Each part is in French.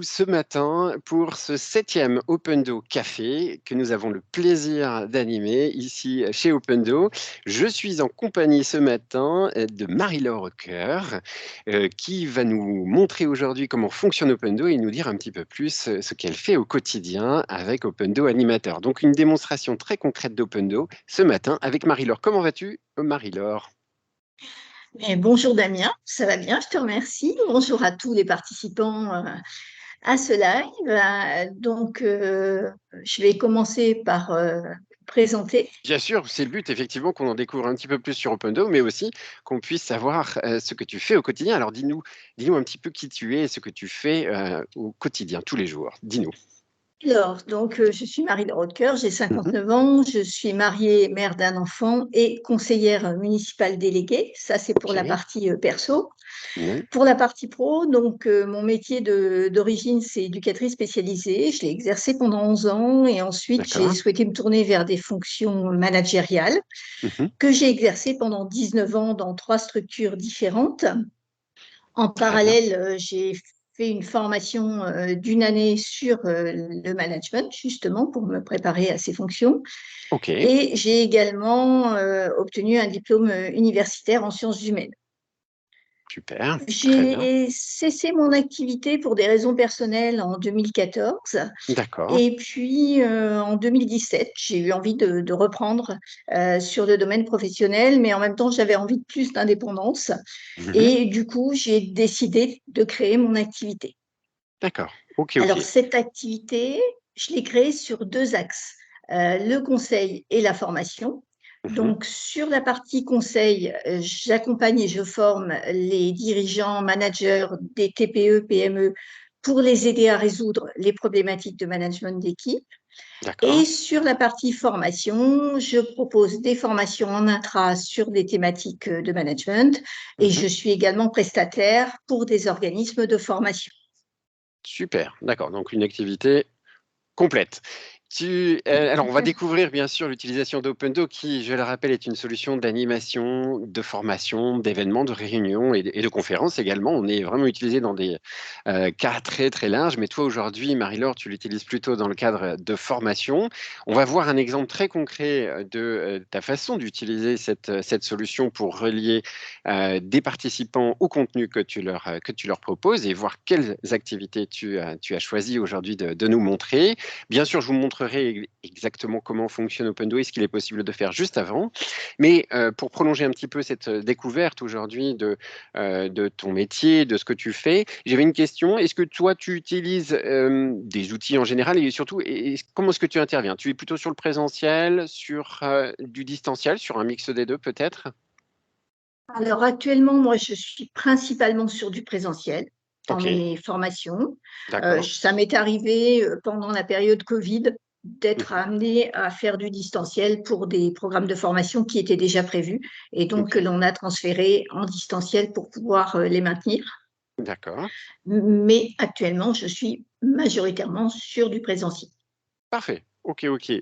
ce matin pour ce 7e Opendo Café que nous avons le plaisir d'animer ici chez Opendo. Je suis en compagnie ce matin de Marie-Laure Coeur qui va nous montrer aujourd'hui comment fonctionne Opendo et nous dire un petit peu plus ce qu'elle fait au quotidien avec Opendo Animateur. Donc une démonstration très concrète d'Opendo ce matin avec Marie-Laure. Comment vas-tu, Marie-Laure? Bonjour Damien, ça va bien, je te remercie. Bonjour à tous les participants à ce live. Je vais commencer par présenter. Bien sûr, c'est le but, effectivement, qu'on en découvre un petit peu plus sur Opendo, mais aussi qu'on puisse savoir ce que tu fais au quotidien. Alors, dis-nous un petit peu qui tu es et ce que tu fais au quotidien, tous les jours. Dis-nous. Je suis Marie-Laure Hautecoeur, j'ai Mhm. 59 ans, je suis mariée, mère d'un enfant et conseillère municipale déléguée. Ça, c'est pour la Ok. partie perso. Oui. Pour la partie pro, mon métier d'origine, c'est éducatrice spécialisée. Je l'ai exercé pendant 11 ans et ensuite, j'ai D'accord. souhaité me tourner vers des fonctions managériales Mhm. que j'ai exercées pendant 19 ans dans 3 structures différentes. En Très bien. parallèle, j'ai fait une formation d'une année sur le management, justement, pour me préparer à ces fonctions. Ok. Et j'ai également obtenu un diplôme universitaire en sciences humaines. Super. Très bien. J'ai cessé mon activité pour des raisons personnelles en 2014. D'accord. Et puis, en 2017, j'ai eu envie de reprendre sur le domaine professionnel, mais en même temps, j'avais envie de plus d'indépendance. Mhm. Et du coup, j'ai décidé de créer mon activité. D'accord. Ok, Alors, ok. cette activité, je l'ai créée sur 2 axes, le conseil et la formation. Mhm. Donc, sur la partie conseil, j'accompagne et je forme les dirigeants, managers des TPE, PME pour les aider à résoudre les problématiques de management d'équipe. D'accord. Et sur la partie formation, je propose des formations en intra sur des thématiques de management et Mhm. je suis également prestataire pour des organismes de formation. Super. D'accord. Donc, une activité complète. Alors, on va découvrir bien sûr l'utilisation d'Opendo qui, je le rappelle, est une solution d'animation, de formation, d'événements, de réunions et de conférences également. On est vraiment utilisé dans des cas très très larges, mais toi aujourd'hui, Marie-Laure, tu l'utilises plutôt dans le cadre de formation. On va voir un exemple très concret de ta façon d'utiliser cette solution pour relier des participants au contenu que tu leur proposes et voir quelles activités tu as choisi aujourd'hui de nous montrer. Bien sûr, je vous montrerai exactement comment fonctionne Opendo et ce qu'il est possible de faire juste avant. Mais pour prolonger un petit peu cette découverte aujourd'hui de ton métier, de ce que tu fais, j'avais une question. Est-ce que toi, tu utilises des outils en général et surtout, comment est-ce que tu interviens? Tu es plutôt sur le présentiel, sur du distanciel, sur un mix des deux peut-être? Alors actuellement, moi, je suis principalement sur du présentiel dans Ok, mes formations. d'accord. Ça m'est arrivé pendant la période Covid d'être Mhm. amenée à faire du distanciel pour des programmes de formation qui étaient déjà prévus et donc Ok, que l'on a transféré en distanciel pour pouvoir les maintenir. d'accord. Mais actuellement, je suis majoritairement sur du présentiel. Parfait. Ok, ok.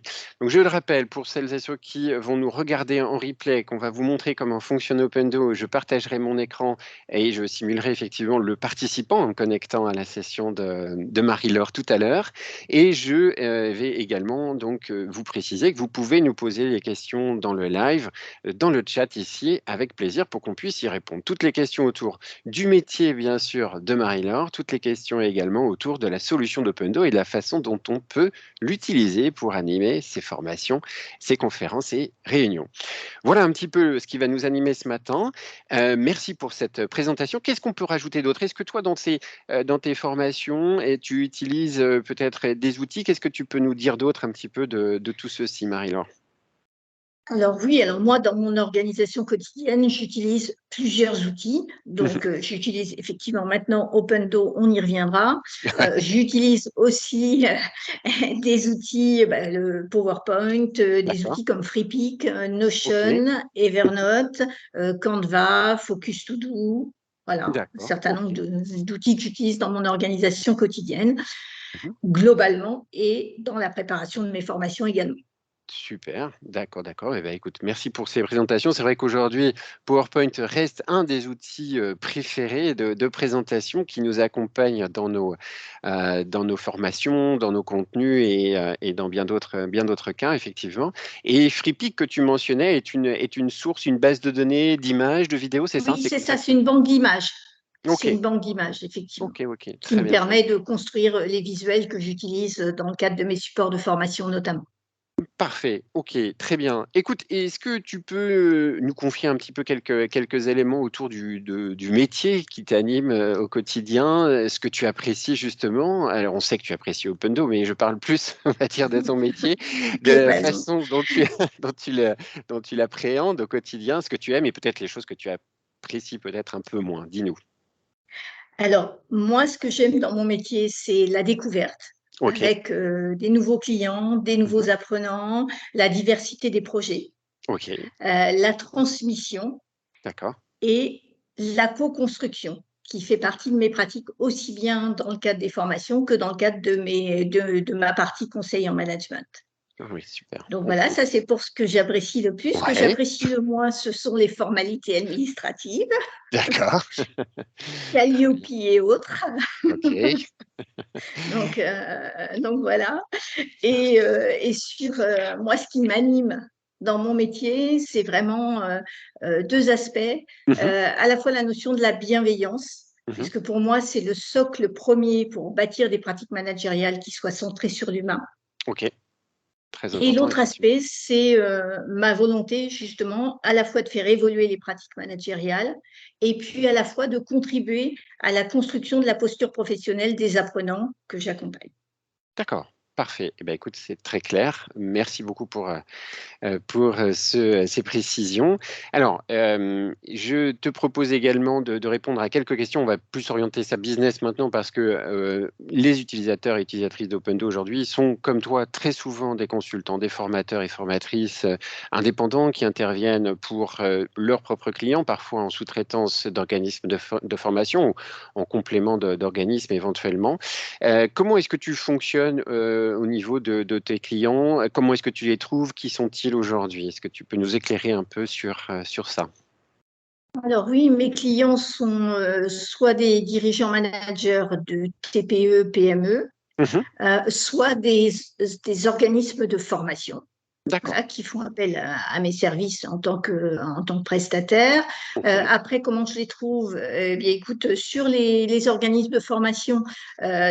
Donc je le rappelle pour celles et ceux qui vont nous regarder en replay, qu'on va vous montrer comment fonctionne Opendo. Je partagerai mon écran et je simulerai effectivement le participant en connectant à la session de Marie-Laure tout à l'heure. Et je vais également donc vous préciser que vous pouvez nous poser les questions dans le live, dans le chat ici, avec plaisir pour qu'on puisse y répondre. Toutes les questions autour du métier, bien sûr, de Marie-Laure, toutes les questions également autour de la solution d'Opendo et de la façon dont on peut l'utiliser pour animer ses formations, ses conférences et réunions. Voilà un petit peu ce qui va nous animer ce matin. Merci pour cette présentation. Qu'est-ce qu'on peut rajouter d'autre? Est-ce que toi, dans tes formations, tu utilises peut-être des outils? Qu'est-ce que tu peux nous dire d'autre un petit peu de tout ceci, Marie-Laure? Alors oui, alors moi, dans mon organisation quotidienne, j'utilise plusieurs outils. J'utilise effectivement maintenant Opendo, on y reviendra. J'utilise aussi des outils, le PowerPoint, des D'accord. outils comme FreePic, Ok. Notion, Evernote, Canva, Focus To Do. Voilà, un D'accord. certain Ok. nombre d'outils que j'utilise dans mon organisation quotidienne, Mhm. globalement, et dans la préparation de mes formations également. Super, d'accord, d'accord. Eh ben, écoute, merci pour ces présentations. C'est vrai qu'aujourd'hui, PowerPoint reste un des outils préférés de présentation qui nous accompagne dans nos formations, dans nos contenus et dans bien d'autres cas, effectivement. Et FreePic que tu mentionnais est une source, une base de données, d'images, de vidéos, c'est ça? Oui, C'est c'est comme ça ça, que c'est une banque d'images. Ok, C'est une banque d'images, effectivement, ok, qui très me bien, très bien. permet de construire les visuels que j'utilise dans le cadre de mes supports de formation notamment. Parfait, OK, très bien. Écoute, est-ce que tu peux, nous confier un petit peu quelques éléments autour du métier qui t'anime, au quotidien? Ce que tu apprécies justement? Alors on sait que tu apprécies Opendo, mais je parle plus, on va dire, de ton métier, de J'ai la raison. façon dont tu dont tu l'appréhendes au quotidien, ce que tu aimes et peut-être les choses que tu apprécies peut-être un peu moins. Dis-nous. Alors, moi, ce que j'aime dans mon métier, c'est la découverte, OK. avec des nouveaux clients, des Mmh. nouveaux apprenants, la diversité des projets, OK, la transmission d'accord. et la co-construction, qui fait partie de mes pratiques aussi bien dans le cadre des formations que dans le cadre de ma partie conseil en management. Ah oui, super. Donc OK. voilà, ça c'est pour ce que j'apprécie le plus. Ce que Ouais, j'apprécie le moins, ce sont les formalités administratives, d'accord. Calliope et autres. OK. Donc voilà. Et sur moi, ce qui m'anime dans mon métier, c'est vraiment deux aspects. Mmh. À la fois la notion de la bienveillance, Mmh. puisque pour moi, c'est le socle premier pour bâtir des pratiques managériales qui soient centrées sur l'humain. OK, très Et important l'autre effectivement. aspect, c'est ma volonté justement à la fois de faire évoluer les pratiques managériales et puis à la fois de contribuer à la construction de la posture professionnelle des apprenants que j'accompagne. D'accord, parfait. Eh ben, écoute, c'est très clair. Merci beaucoup pour ces précisions. Alors, je te propose également de répondre à quelques questions. On va plus orienter ça business maintenant parce que les utilisateurs et utilisatrices d'Opendo aujourd'hui sont, comme toi, très souvent des consultants, des formateurs et formatrices indépendants qui interviennent pour leurs propres clients, parfois en sous-traitance d'organismes de formation ou en complément d'organismes éventuellement. Comment est-ce que tu fonctionnes au niveau de tes clients? Comment est-ce que tu les trouves? Qui sont-ils aujourd'hui? Est-ce que tu peux nous éclairer un peu sur ça? Alors oui, mes clients sont soit des dirigeants managers de TPE, PME, Mmh. soit des organismes de formation. D'accord. Voilà, qui font appel à mes services en tant que prestataire. OK. Après, comment je les trouve? Eh bien, écoute, sur les organismes de formation,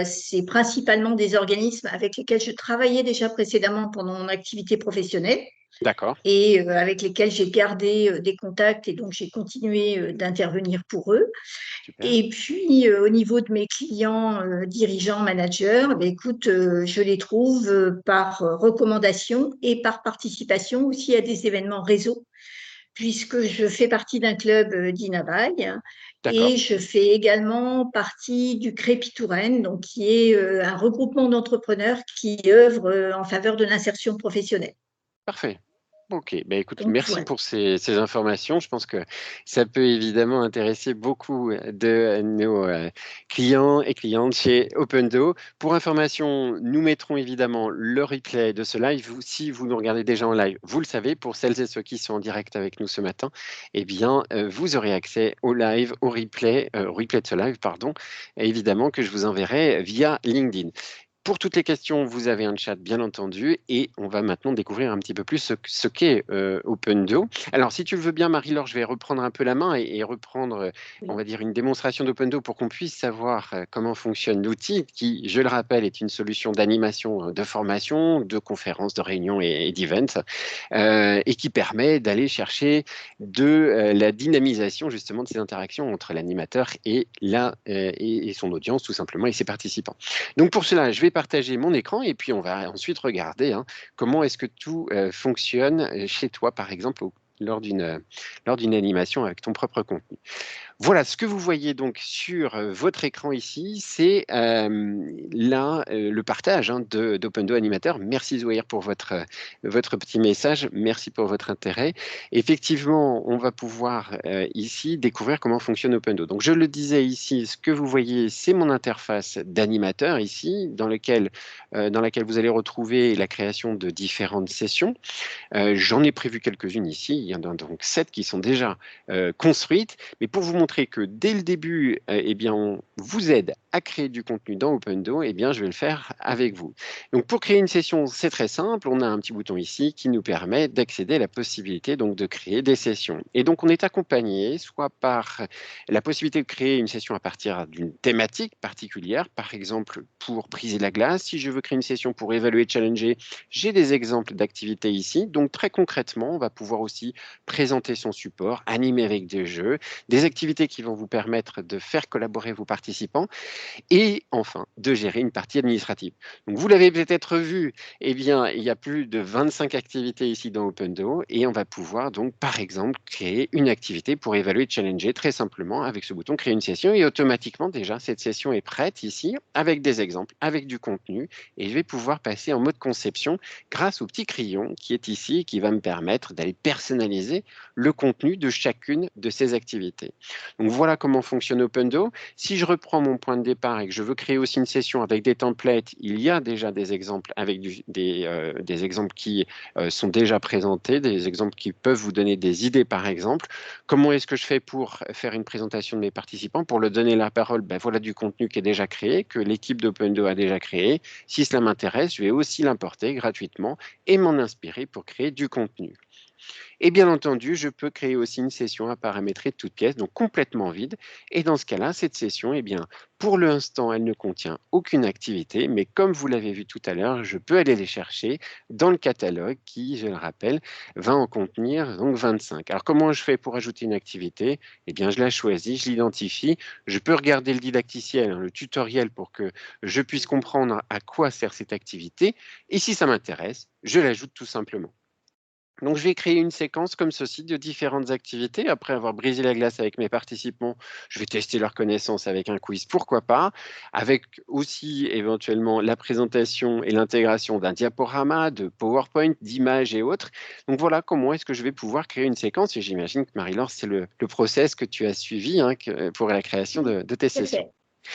c'est principalement des organismes avec lesquels je travaillais déjà précédemment pendant mon activité professionnelle D'accord. et avec lesquels j'ai gardé des contacts et donc j'ai continué d'intervenir pour eux. Super. Et puis, au niveau de mes clients dirigeants, managers, ben, écoute, je les trouve par recommandation et par participation aussi à des événements réseau, puisque je fais partie d'un club d'Inavail D'accord. et je fais également partie du Crépi Touraine, donc qui est un regroupement d'entrepreneurs qui œuvrent en faveur de l'insertion professionnelle. Parfait. OK. Ben écoute, Donc merci voilà. pour ces informations. Je pense que ça peut évidemment intéresser beaucoup de nos, clients et clientes chez Opendo. Pour information, nous mettrons évidemment le replay de ce live. Vous si vous nous regardez déjà en live, vous le savez. Pour celles et ceux qui sont en direct avec nous ce matin, eh bien, vous aurez accès au live, au replay de ce live, pardon, et évidemment que je vous enverrai via LinkedIn. Pour toutes les questions, vous avez un chat, bien entendu, et on va maintenant découvrir un petit peu plus ce qu'est Opendo. Alors, si tu le veux bien, Marie-Laure, je vais reprendre un peu la main et reprendre, on Oui. va dire, une démonstration d'Opendo pour qu'on puisse savoir comment fonctionne l'outil, qui, je le rappelle, est une solution d'animation, de formation, de conférences, de réunions et d'events, et qui permet d'aller chercher la dynamisation, justement, de ces interactions entre l'animateur et son audience, tout simplement, et ses participants. Donc pour cela, je vais partager mon écran et puis on va ensuite regarder comment est-ce que tout fonctionne chez toi, par exemple, lors d'une animation avec ton propre contenu. Voilà, ce que vous voyez donc sur votre écran ici, c'est là le partage d'Opendo Animateur. Merci Zouhair pour votre petit message. Merci pour votre intérêt. Effectivement, on va pouvoir ici découvrir comment fonctionne Opendo. Donc, je le disais ici, ce que vous voyez, c'est mon interface d'animateur ici, dans laquelle vous allez retrouver la création de différentes sessions. J'en ai prévu quelques-unes ici. Il y en a donc 7 qui sont déjà construites. Mais pour vous montrer que dès le début, eh bien, on vous aide à créer du contenu dans Opendo, eh bien, je vais le faire avec vous. Donc, pour créer une session, c'est très simple. On a un petit bouton ici qui nous permet d'accéder à la possibilité donc, de créer des sessions. Et donc, on est accompagné soit par la possibilité de créer une session à partir d'une thématique particulière, par exemple pour briser la glace. Si je veux créer une session pour évaluer, challenger, j'ai des exemples d'activités ici. Donc, très concrètement, on va pouvoir aussi présenter son support, animer avec des jeux, des activités qui vont vous permettre de faire collaborer vos participants et enfin de gérer une partie administrative. Donc, vous l'avez peut-être vu, eh bien, il y a plus de 25 activités ici dans Opendo et on va pouvoir donc, par exemple, créer une activité pour évaluer, challenger très simplement avec ce bouton créer une session et automatiquement déjà cette session est prête ici avec des exemples, avec du contenu et je vais pouvoir passer en mode conception grâce au petit crayon qui est ici et qui va me permettre d'aller personnaliser le contenu de chacune de ces activités. Donc voilà comment fonctionne Opendo. Si je reprends mon point de départ et que je veux créer aussi une session avec des templates, il y a déjà des exemples avec des exemples qui sont déjà présentés, des exemples qui peuvent vous donner des idées par exemple. Comment est-ce que je fais pour faire une présentation de mes participants? Pour leur donner la parole, ben voilà du contenu qui est déjà créé, que l'équipe d'Opendo a déjà créé. Si cela m'intéresse, je vais aussi l'importer gratuitement et m'en inspirer pour créer du contenu. Et bien entendu, je peux créer aussi une session à paramétrer de toutes pièces, donc complètement vide. Et dans ce cas-là, cette session, eh bien, pour l'instant, elle ne contient aucune activité, mais comme vous l'avez vu tout à l'heure, je peux aller les chercher dans le catalogue qui, je le rappelle, va en contenir donc 25. Alors comment je fais pour ajouter une activité? Eh bien, je la choisis, je l'identifie. Je peux regarder le didacticiel, le tutoriel pour que je puisse comprendre à quoi sert cette activité. Et si ça m'intéresse, je l'ajoute tout simplement. Donc, je vais créer une séquence comme ceci de différentes activités. Après avoir brisé la glace avec mes participants, je vais tester leurs connaissances avec un quiz, pourquoi pas, avec aussi éventuellement la présentation et l'intégration d'un diaporama, de PowerPoint, d'images et autres. Donc, voilà comment est-ce que je vais pouvoir créer une séquence. Et j'imagine que Marie-Laure, c'est le process que tu as suivi pour la création de tes Tout à sessions. fait.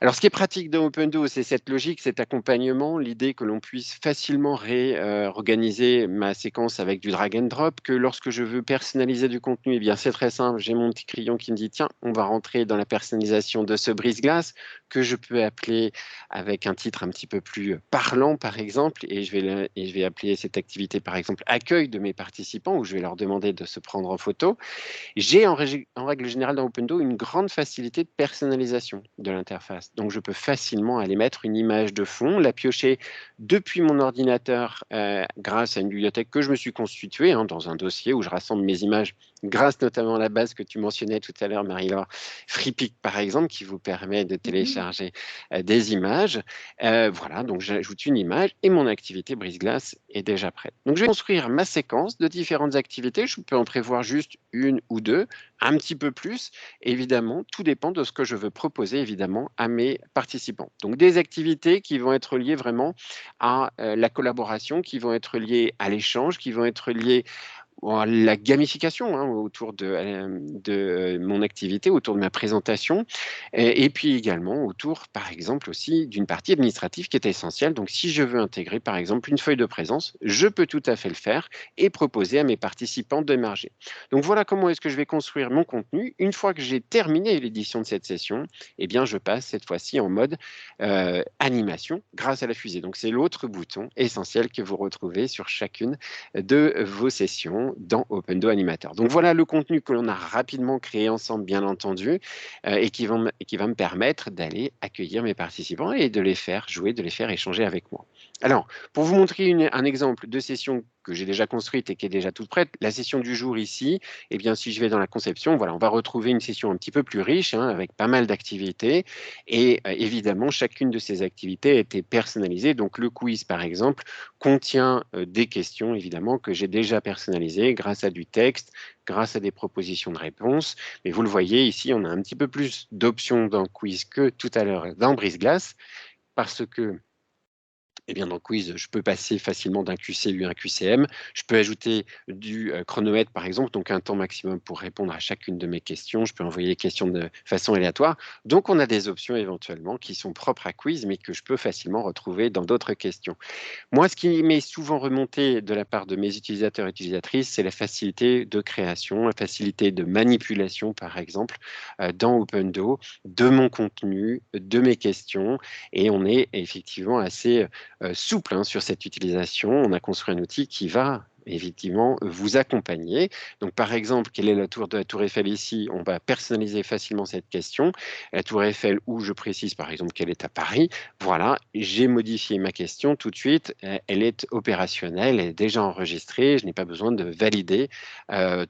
Alors, ce qui est pratique dans Opendo, c'est cette logique, cet accompagnement, l'idée que l'on puisse facilement réorganiser ma séquence avec du drag and drop, que lorsque je veux personnaliser du contenu, eh bien, c'est très simple, j'ai mon petit crayon qui me dit, tiens, on va rentrer dans la personnalisation de ce brise-glace, que je peux appeler avec un titre un petit peu plus parlant, par exemple, et je vais appeler cette activité, par exemple, accueil de mes participants, où je vais leur demander de se prendre en photo. J'ai en règle générale dans Opendo une grande facilité de personnalisation de l'interface. Donc, je peux facilement aller mettre une image de fond, la piocher depuis mon ordinateur grâce à une bibliothèque que je me suis constituée dans un dossier où je rassemble mes images grâce notamment à la base que tu mentionnais tout à l'heure, Marie-Laure, FreePic par exemple, qui vous permet de Mhm. télécharger des images. Voilà, donc j'ajoute une image et mon activité brise-glace est déjà prête. Donc je vais construire ma séquence de différentes activités. Je peux en prévoir juste une ou deux, un petit peu plus. Évidemment, tout dépend de ce que je veux proposer évidemment à mes participants. Donc des activités qui vont être liées vraiment à la collaboration, qui vont être liées à l'échange, qui vont être liées la gamification autour de mon activité, autour de ma présentation, et puis également autour, par exemple, aussi d'une partie administrative qui est essentielle. Donc, si je veux intégrer, par exemple, une feuille de présence, je peux tout à fait le faire et proposer à mes participants d'émarger. Donc, voilà comment est-ce que je vais construire mon contenu. Une fois que j'ai terminé l'édition de cette session, eh bien, je passe cette fois-ci en mode animation grâce à la fusée. Donc, c'est l'autre bouton essentiel que vous retrouvez sur chacune de vos sessions dans Opendo Animator. Donc voilà le contenu que l'on a rapidement créé ensemble, bien entendu, et qui va me permettre d'aller accueillir mes participants et de les faire jouer, de les faire échanger avec moi. Alors, pour vous montrer un exemple de session que j'ai déjà construite et qui est déjà toute prête, la session du jour ici, eh bien, si je vais dans la conception, voilà, on va retrouver une session un petit peu plus riche, hein, avec pas mal d'activités. Et évidemment, chacune de ces activités a été personnalisée. Donc, le quiz, par exemple, contient des questions, évidemment, que j'ai déjà personnalisées grâce à du texte, grâce à des propositions de réponses. Mais vous le voyez ici, on a un petit peu plus d'options dans le quiz que tout à l'heure dans Brise-Glace, parce que eh bien, dans le quiz, je peux passer facilement d'un QCU à un QCM. Je peux ajouter du chronomètre, par exemple, donc un temps maximum pour répondre à chacune de mes questions. Je peux envoyer les questions de façon aléatoire. Donc, on a des options éventuellement qui sont propres à quiz, mais que je peux facilement retrouver dans d'autres questions. Moi, ce qui m'est souvent remonté de la part de mes utilisateurs et utilisatrices, c'est la facilité de création, la facilité de manipulation, par exemple, dans Opendo, de mon contenu, de mes questions. Et on est effectivement assez souple, hein, sur cette utilisation. On a construit un outil qui va effectivement vous accompagner. Donc, par exemple, quelle est la tour de la Tour Eiffel ici? On va personnaliser facilement cette question. La Tour Eiffel, où je précise par exemple qu'elle est à Paris. Voilà, j'ai modifié ma question tout de suite. Elle est opérationnelle, elle est déjà enregistrée. Je n'ai pas besoin de valider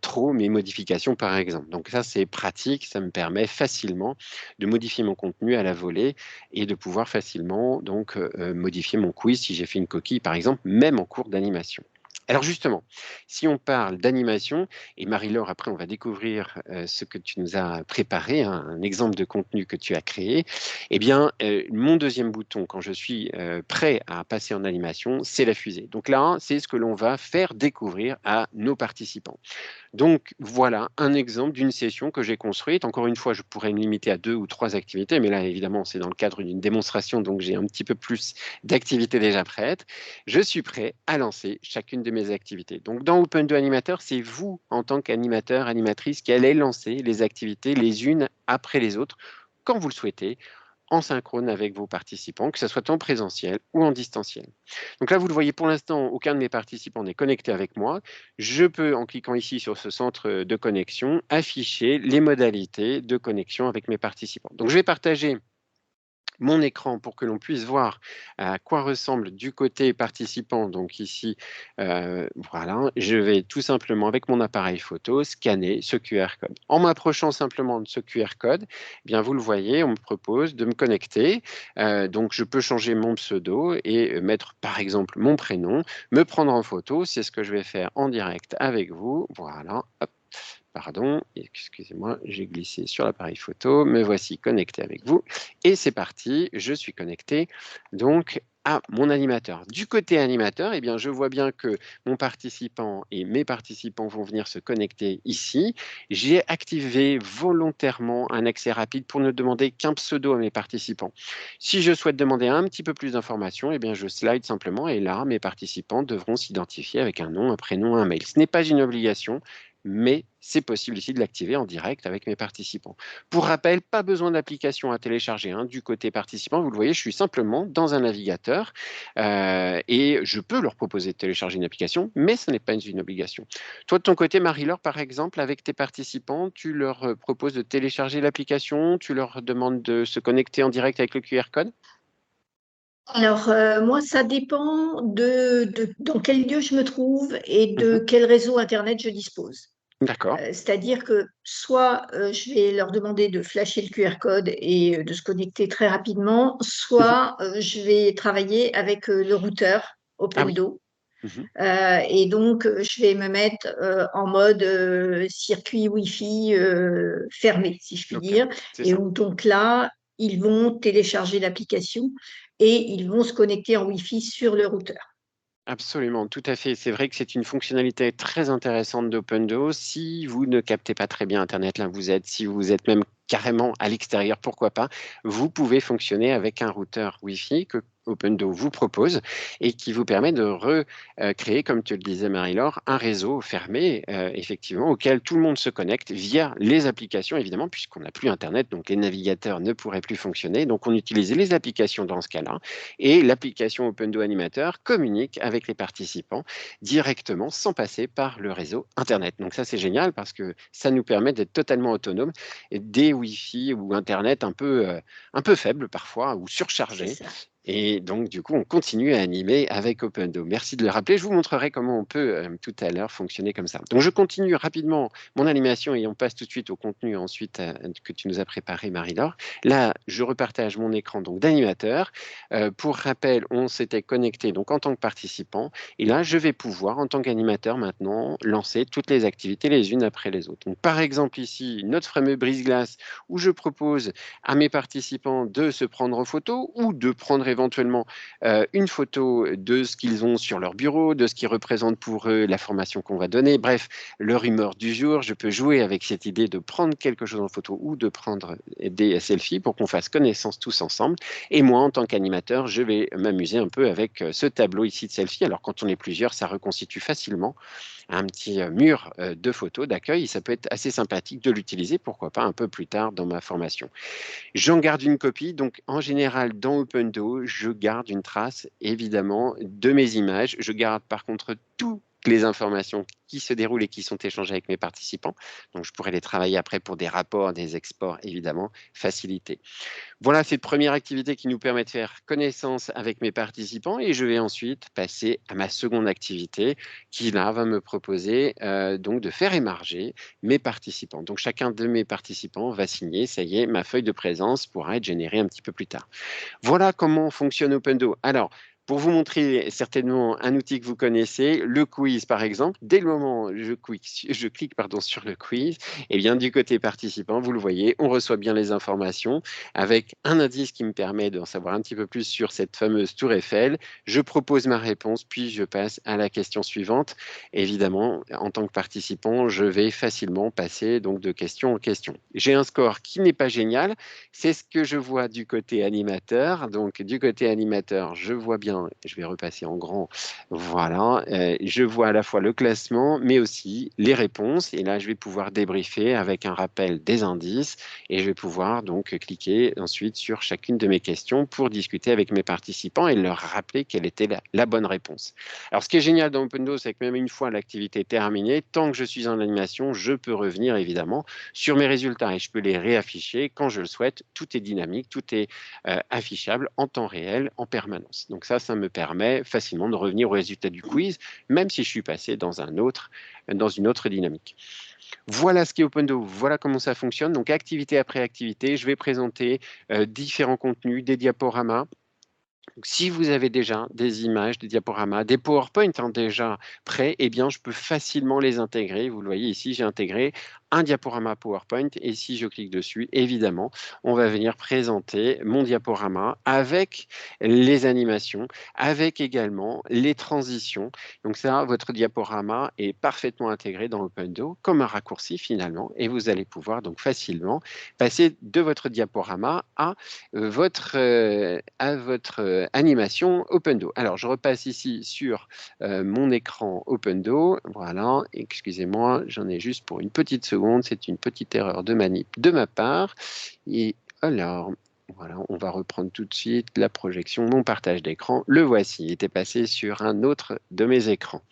trop mes modifications, par exemple. Donc ça, c'est pratique. Ça me permet facilement de modifier mon contenu à la volée et de pouvoir facilement donc modifier mon quiz si j'ai fait une coquille, par exemple, même en cours d'animation. Alors justement, si on parle d'animation, et Marie-Laure, après on va découvrir ce que tu nous as préparé, hein, un exemple de contenu que tu as créé, eh bien, mon deuxième bouton, quand je suis prêt à passer en animation, c'est la fusée. Donc là, c'est ce que l'on va faire découvrir à nos participants. Donc voilà un exemple d'une session que j'ai construite. Encore une fois, je pourrais me limiter à 2 ou 3 activités, mais là, évidemment, c'est dans le cadre d'une démonstration, donc j'ai un petit peu plus d'activités déjà prêtes. Je suis prêt à lancer chacune de mes activités. Donc dans Open2 Animateur, c'est vous, en tant qu'animateur, animatrice, qui allez lancer les activités les unes après les autres, quand vous le souhaitez, en synchrone avec vos participants, que ce soit en présentiel ou en distanciel. Donc là, vous le voyez, pour l'instant, aucun de mes participants n'est connecté avec moi. Je peux, en cliquant ici sur ce centre de connexion, afficher les modalités de connexion avec mes participants. Donc je vais partager mon écran pour que l'on puisse voir à quoi ressemble du côté participant. Donc ici, voilà, je vais tout simplement avec mon appareil photo scanner ce QR code. En m'approchant simplement de ce QR code, eh bien vous le voyez, on me propose de me connecter. Donc je peux changer mon pseudo et mettre par exemple mon prénom, me prendre en photo. C'est ce que je vais faire en direct avec vous. Voilà, hop. Pardon, excusez-moi, j'ai glissé sur l'appareil photo. Me voici connecté avec vous. Et c'est parti, je suis connecté donc à mon animateur. Du côté animateur, eh bien, je vois bien que mon participant et mes participants vont venir se connecter ici. J'ai activé volontairement un accès rapide pour ne demander qu'un pseudo à mes participants. Si je souhaite demander un petit peu plus d'informations, eh bien, je slide simplement et là, mes participants devront s'identifier avec un nom, un prénom, un mail. Ce n'est pas une obligation, mais c'est possible ici de l'activer en direct avec mes participants. Pour rappel, pas besoin d'application à télécharger, hein, du côté participant. Vous le voyez, je suis simplement dans un navigateur et je peux leur proposer de télécharger une application, mais ce n'est pas une obligation. Toi, de ton côté, Marie-Laure, par exemple, avec tes participants, tu leur proposes de télécharger l'application, tu leur demandes de se connecter en direct avec le QR code? Alors, moi, ça dépend de dans quel lieu je me trouve et de Mhm. quel réseau Internet je dispose. D'accord. C'est-à-dire que soit je vais leur demander de flasher le QR code et de se connecter très rapidement, Mhm. soit je vais travailler avec le routeur Ah oui. OpenDo. Mhm. Et donc, je vais me mettre en mode circuit Wi-Fi fermé, si je puis Ok, dire. c'est Et ça. donc là, ils vont télécharger l'application et ils vont se connecter en Wi-Fi sur le routeur. Absolument, tout à fait. C'est vrai que c'est une fonctionnalité très intéressante d'OpenDo. Si vous ne captez pas très bien Internet là où vous êtes, si vous êtes même carrément à l'extérieur, pourquoi pas, vous pouvez fonctionner avec un routeur Wi-Fi que OpenDo vous propose et qui vous permet de recréer, comme tu le disais Marie-Laure, un réseau fermé, effectivement, auquel tout le monde se connecte via les applications, évidemment, puisqu'on n'a plus Internet, donc les navigateurs ne pourraient plus fonctionner. Donc on utilise les applications dans ce cas-là et l'application OpenDo Animateur communique avec les participants directement sans passer par le réseau Internet. Donc ça, c'est génial parce que ça nous permet d'être totalement autonomes et des Wi-Fi ou Internet un peu faibles parfois ou C'est surchargés. ça. Et donc, du coup, on continue à animer avec OpenDo. Merci de le rappeler. Je vous montrerai comment on peut tout à l'heure fonctionner comme ça. Donc, je continue rapidement mon animation et on passe tout de suite au contenu ensuite que tu nous as préparé, Marie-Laure. Là, je repartage mon écran donc d'animateur. Pour rappel, on s'était connecté donc en tant que participant. Et là, je vais pouvoir, en tant qu'animateur maintenant, lancer toutes les activités les unes après les autres. Donc, par exemple, ici, notre fameux brise-glace où je propose à mes participants de se prendre en photo ou de prendre éventuellement une photo de ce qu'ils ont sur leur bureau, de ce qui représente pour eux la formation qu'on va donner, bref, leur humeur du jour. Je peux jouer avec cette idée de prendre quelque chose en photo ou de prendre des selfies pour qu'on fasse connaissance tous ensemble. Et moi, en tant qu'animateur, je vais m'amuser un peu avec ce tableau ici de selfie. Alors, quand on est plusieurs, ça reconstitue facilement un petit mur de photos d'accueil. Ça peut être assez sympathique de l'utiliser, pourquoi pas un peu plus tard dans ma formation. J'en garde une copie, donc en général dans OpenDo, je garde une trace évidemment de mes images. Je garde par contre toutes les informations qui se déroulent et qui sont échangées avec mes participants. Donc je pourrais les travailler après pour des rapports, des exports évidemment facilités. Voilà cette première activité qui nous permet de faire connaissance avec mes participants et je vais ensuite passer à ma seconde activité qui là va me proposer donc de faire émarger mes participants. Donc chacun de mes participants va signer, ça y est, ma feuille de présence pourra être générée un petit peu plus tard. Voilà comment fonctionne OpenDo. Alors, pour vous montrer certainement un outil que vous connaissez, le quiz par exemple, dès le moment où je clique pardon, sur le quiz, et bien du côté participant, vous le voyez, on reçoit bien les informations avec un indice qui me permet d'en savoir un petit peu plus sur cette fameuse tour Eiffel. Je propose ma réponse, puis je passe à la question suivante. Évidemment, en tant que participant, je vais facilement passer donc de question en question. J'ai un score qui n'est pas génial, c'est ce que je vois du côté animateur. Donc, du côté animateur, je vois bien, je vais repasser en grand, voilà, je vois à la fois le classement, mais aussi les réponses. Et là, je vais pouvoir débriefer avec un rappel des indices et je vais pouvoir donc cliquer ensuite sur chacune de mes questions pour discuter avec mes participants et leur rappeler quelle était la bonne réponse. Alors, ce qui est génial dans OpenDo, c'est que même une fois l'activité terminée, tant que je suis en animation, je peux revenir évidemment sur mes résultats et je peux les réafficher quand je le souhaite. Tout est dynamique, tout est affichable en temps réel, en permanence. Donc ça me permet facilement de revenir aux résultats du quiz, même si je suis passé dans une autre dynamique. Voilà ce qui est OpenDo, voilà comment ça fonctionne. Donc activité après activité, je vais présenter différents contenus, des diaporamas. Donc, si vous avez déjà des images, des diaporamas, des PowerPoint déjà prêts, eh bien, je peux facilement les intégrer. Vous le voyez ici, j'ai intégré un diaporama PowerPoint et si je clique dessus, évidemment, on va venir présenter mon diaporama avec les animations, avec également les transitions. Donc ça, votre diaporama est parfaitement intégré dans OpenDo comme un raccourci finalement et vous allez pouvoir donc facilement passer de votre diaporama à votre animation OpenDo. Alors, je repasse ici sur mon écran OpenDo. Voilà, excusez-moi, j'en ai juste pour une petite seconde. C'est une petite erreur de manip de ma part. Et alors, voilà, on va reprendre tout de suite la projection, mon partage d'écran. Le voici, il était passé sur un autre de mes écrans.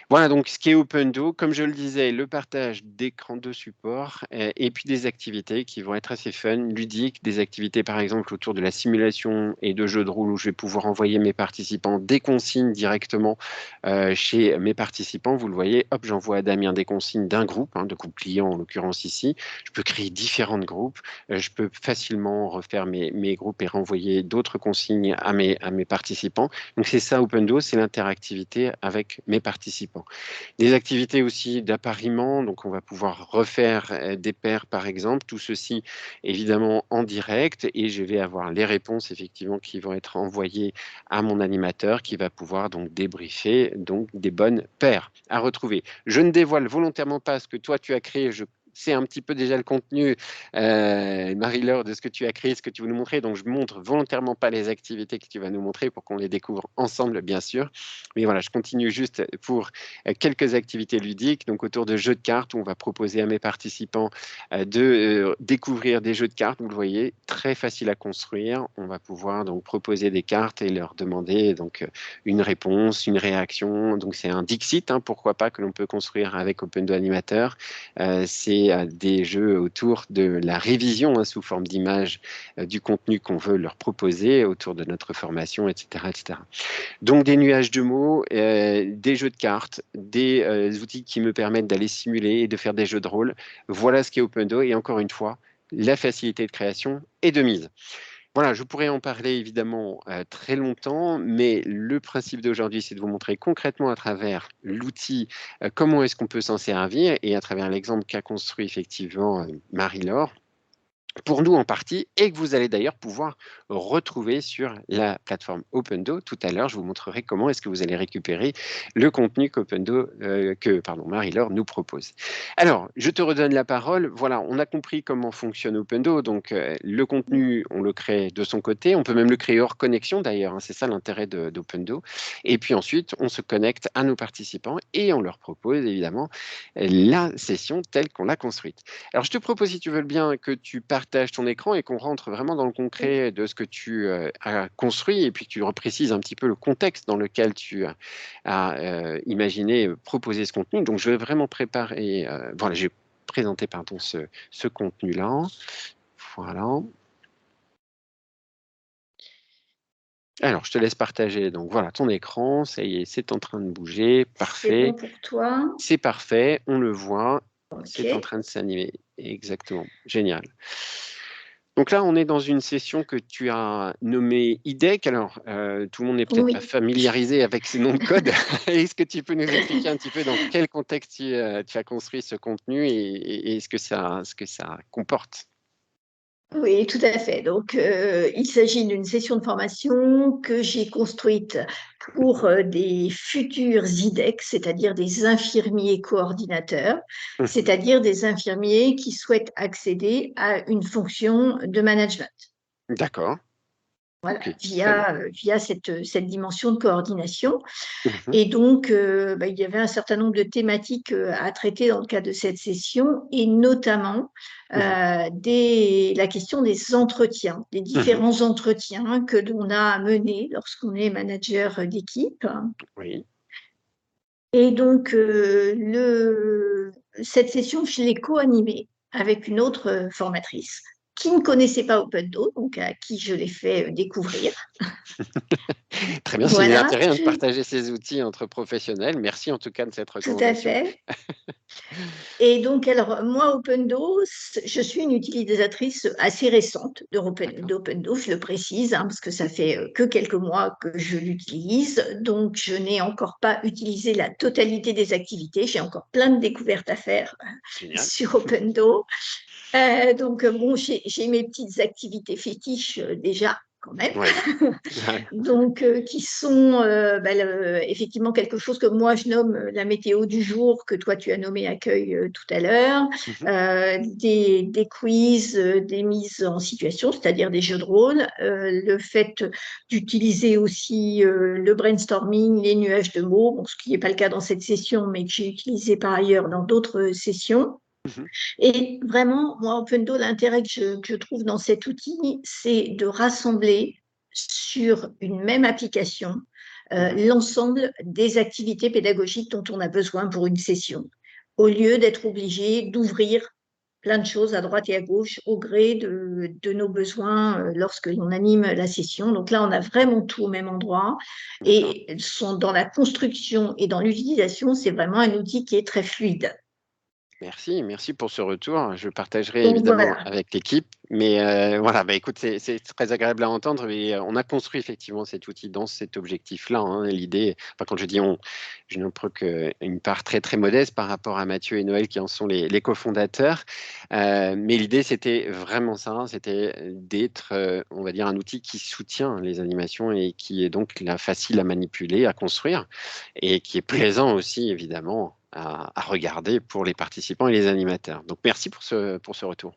Voilà donc ce qui est OpenDo, comme je le disais, le partage d'écran de support et puis des activités qui vont être assez fun, ludiques, des activités par exemple autour de la simulation et de jeux de rôle où je vais pouvoir envoyer mes participants des consignes directement chez mes participants. Vous le voyez, hop, j'envoie à Damien des consignes d'un groupe, de groupe client en l'occurrence ici. Je peux créer différents groupes, je peux facilement refaire mes groupes et renvoyer d'autres consignes à mes participants. Donc c'est ça OpenDo, c'est l'interactivité avec mes participants. Des activités aussi d'appariement, donc on va pouvoir refaire des paires par exemple, tout ceci évidemment en direct et je vais avoir les réponses effectivement qui vont être envoyées à mon animateur qui va pouvoir donc débriefer donc des bonnes paires à retrouver. Je ne dévoile volontairement pas ce que toi tu as créé, je sais un petit peu déjà le contenu, Marie-Laure, de ce que tu as créé, ce que tu veux nous montrer. Donc, je ne montre volontairement pas les activités que tu vas nous montrer pour qu'on les découvre ensemble, bien sûr. Mais voilà, je continue juste pour quelques activités ludiques, donc autour de jeux de cartes où on va proposer à mes participants de découvrir des jeux de cartes. Vous le voyez, très facile à construire. On va pouvoir donc proposer des cartes et leur demander donc une réponse, une réaction. Donc c'est un Dixit, pourquoi pas, que l'on peut construire avec OpenDo Animateur. C'est et des jeux autour de la révision sous forme d'images du contenu qu'on veut leur proposer autour de notre formation, etc., etc. Donc des nuages de mots, des jeux de cartes, des outils qui me permettent d'aller simuler et de faire des jeux de rôle. Voilà ce qu'est Opendo et encore une fois, la facilité de création et de mise. Voilà, je pourrais en parler évidemment très longtemps, mais le principe d'aujourd'hui, c'est de vous montrer concrètement à travers l'outil comment est-ce qu'on peut s'en servir et à travers l'exemple qu'a construit effectivement Marie-Laure, pour nous en partie, et que vous allez d'ailleurs pouvoir retrouver sur la plateforme Opendo. Tout à l'heure, je vous montrerai comment est-ce que vous allez récupérer le contenu que Marie-Laure nous propose. Alors, je te redonne la parole. Voilà, on a compris comment fonctionne Opendo. Donc, le contenu, on le crée de son côté. On peut même le créer hors connexion d'ailleurs. C'est ça l'intérêt d'Opendo. Et puis ensuite, on se connecte à nos participants et on leur propose évidemment la session telle qu'on l'a construite. Alors, je te propose, si tu veux bien, que tu partages ton écran et qu'on rentre vraiment dans le concret de ce que tu as construit et puis que tu reprécises un petit peu le contexte dans lequel tu as imaginé proposer ce contenu. Donc, je vais vraiment préparer, voilà, j'ai présenté pardon, ce contenu-là. Voilà. Alors, je te laisse partager. Donc, voilà, ton écran, ça y est, c'est en train de bouger. Parfait. C'est bon pour toi? C'est parfait, on le voit. C'est en Ok. train de s'animer. Exactement. Génial. Donc là, on est dans une session que tu as nommée IDEC. Alors, tout le monde n'est peut-être pas Oui. familiarisé avec ces noms de code. Est-ce que tu peux nous expliquer un petit peu dans quel contexte tu as construit ce contenu et ce que ça comporte? Oui, tout à fait. Donc, il s'agit d'une session de formation que j'ai construite pour des futurs IDEC, c'est-à-dire des infirmiers coordinateurs, c'est-à-dire des infirmiers qui souhaitent accéder à une fonction de management. D'accord. Voilà, Ok, très bien. via cette dimension de coordination. Mhm, Et donc, il y avait un certain nombre de thématiques à traiter dans le cadre de cette session, et notamment mhm, la question des entretiens, des mhm. différents entretiens que l'on a à mener lorsqu'on est manager d'équipe. Oui. Et donc, cette session, je l'ai co-animée avec une autre formatrice qui ne connaissait pas Opendo, donc à qui je l'ai fait découvrir. Très bien, c'est Voilà, l'intérêt de partager ces outils entre professionnels. Merci en tout cas de cette tout à recommandation. fait. Et donc, alors, moi, Opendo, je suis une utilisatrice assez récente D'accord. d'Opendo, je le précise, parce que ça fait que quelques mois que je l'utilise. Donc, je n'ai encore pas utilisé la totalité des activités. J'ai encore plein de découvertes à faire Génial. sur Opendo. Donc, bon, j'ai mes petites activités fétiches déjà, quand même. Oui. Donc, qui sont effectivement quelque chose que moi je nomme la météo du jour, que toi tu as nommé accueil tout à l'heure, Mhm, des quiz, des mises en situation, c'est-à-dire des jeux de rôle, le fait d'utiliser aussi le brainstorming, les nuages de mots, bon, ce qui n'est pas le cas dans cette session, mais que j'ai utilisé par ailleurs dans d'autres sessions. mhm. Et vraiment, moi, Opendo, l'intérêt que je trouve dans cet outil, c'est de rassembler sur une même application Mhm. l'ensemble des activités pédagogiques dont on a besoin pour une session, au lieu d'être obligé d'ouvrir plein de choses à droite et à gauche au gré de nos besoins lorsque l'on anime la session. Donc là, on a vraiment tout au même endroit D'accord. et sont dans la construction et dans l'utilisation, c'est vraiment un outil qui est très fluide. Merci pour ce retour. Je partagerai Donc évidemment voilà. avec l'équipe. Mais voilà, bah, écoute, c'est très agréable à entendre. Et on a construit effectivement cet outil dans cet objectif-là, hein. L'idée, enfin, quand je dis on, je ne prends qu'une part très très modeste par rapport à Mathieu et Noël qui en sont les cofondateurs. Mais l'idée, c'était vraiment ça, hein, c'était d'être, on va dire, un outil qui soutient les animations et qui est donc là, facile à manipuler, à construire et qui est plaisant aussi, évidemment, à regarder pour les participants et les animateurs. Donc, merci pour ce retour.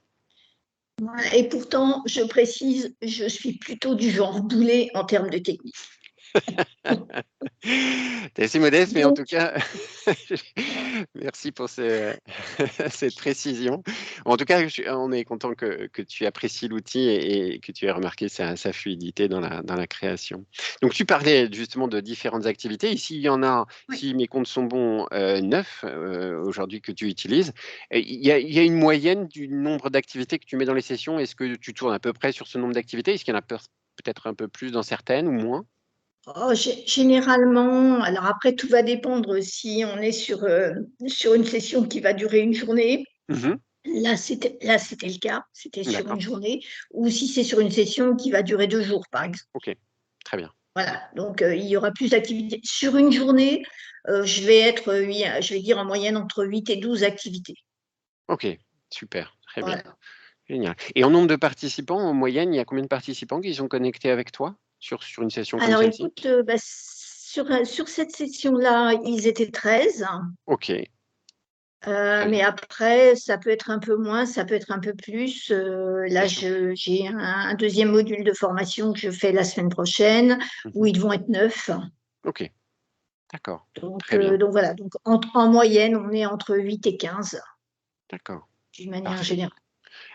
Et pourtant, je précise, je suis plutôt du genre boulet en termes de technique. Tu es assez modeste, mais en Donc, tout cas, merci pour cette précision. En tout cas, on est content que tu apprécies l'outil et que tu aies remarqué sa fluidité dans la création. Donc, tu parlais justement de différentes activités. Ici, il y en a, oui. si mes comptes sont bons, 9 aujourd'hui que tu utilises. Et il y a une moyenne du nombre d'activités que tu mets dans les sessions. Est-ce que tu tournes à peu près sur ce nombre d'activités? Est-ce qu'il y en a peut-être un peu plus dans certaines ou moins? Oh, généralement, alors après, tout va dépendre si on est sur une session qui va durer une journée. Mhm. Là, c'était le cas, c'était sur une D'accord. journée, ou si c'est sur une session qui va durer 2 jours, par exemple. Ok. Très bien. Voilà, donc il y aura plus d'activités. Sur une journée, je vais dire en moyenne entre 8 et 12 activités. Ok. Super. Très bien. Voilà. Génial. Et en nombre de participants, en moyenne, il y a combien de participants qui sont connectés avec toi sur une session comme Alors celle-ci? écoute, bah, sur cette session-là, ils étaient 13. Ok. Très Mais bien. après, ça peut être un peu moins, ça peut être un peu plus. Bien Là, sûr. j'ai un deuxième module de formation que je fais la semaine prochaine, où Mhm. ils vont être 9. Ok. D'accord. Donc, Très bien. donc voilà, donc en moyenne, on est entre 8 et 15, D'accord. d'une manière Parfait. générale.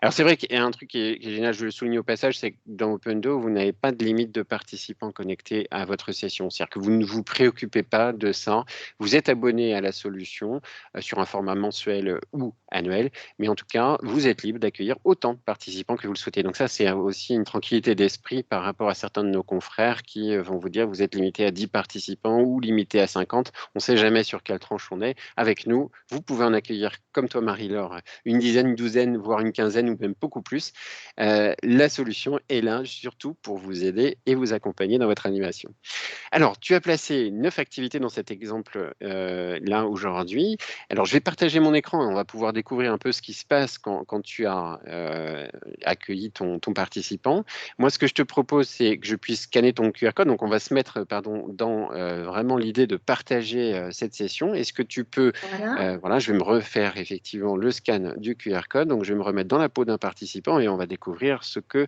Alors c'est vrai qu'il y a un truc qui est génial, je le souligne au passage, c'est que dans OpenDo, vous n'avez pas de limite de participants connectés à votre session. C'est-à-dire que vous ne vous préoccupez pas de ça. Vous êtes abonné à la solution sur un format mensuel ou annuel, mais en tout cas, vous êtes libre d'accueillir autant de participants que vous le souhaitez. Donc ça, c'est aussi une tranquillité d'esprit par rapport à certains de nos confrères qui vont vous dire vous êtes limité à 10 participants ou limité à 50. On ne sait jamais sur quelle tranche on est. Avec nous, vous pouvez en accueillir, comme toi, Marie-Laure, une dizaine, une douzaine, voire une quinzaine ou même beaucoup plus. La solution est là surtout pour vous aider et vous accompagner dans votre animation. Alors, tu as placé 9 activités dans cet exemple là aujourd'hui. Alors, je vais partager mon écran et on va pouvoir découvrir un peu ce qui se passe quand tu as accueilli ton participant. Moi, ce que je te propose, c'est que je puisse scanner ton QR code. Donc, on va se mettre pardon, dans vraiment l'idée de partager cette session. Est-ce que tu peux, Voilà. voilà, je vais me refaire effectivement le scan du QR code. Donc, je vais me remettre dans la peau d'un participant et on va découvrir ce que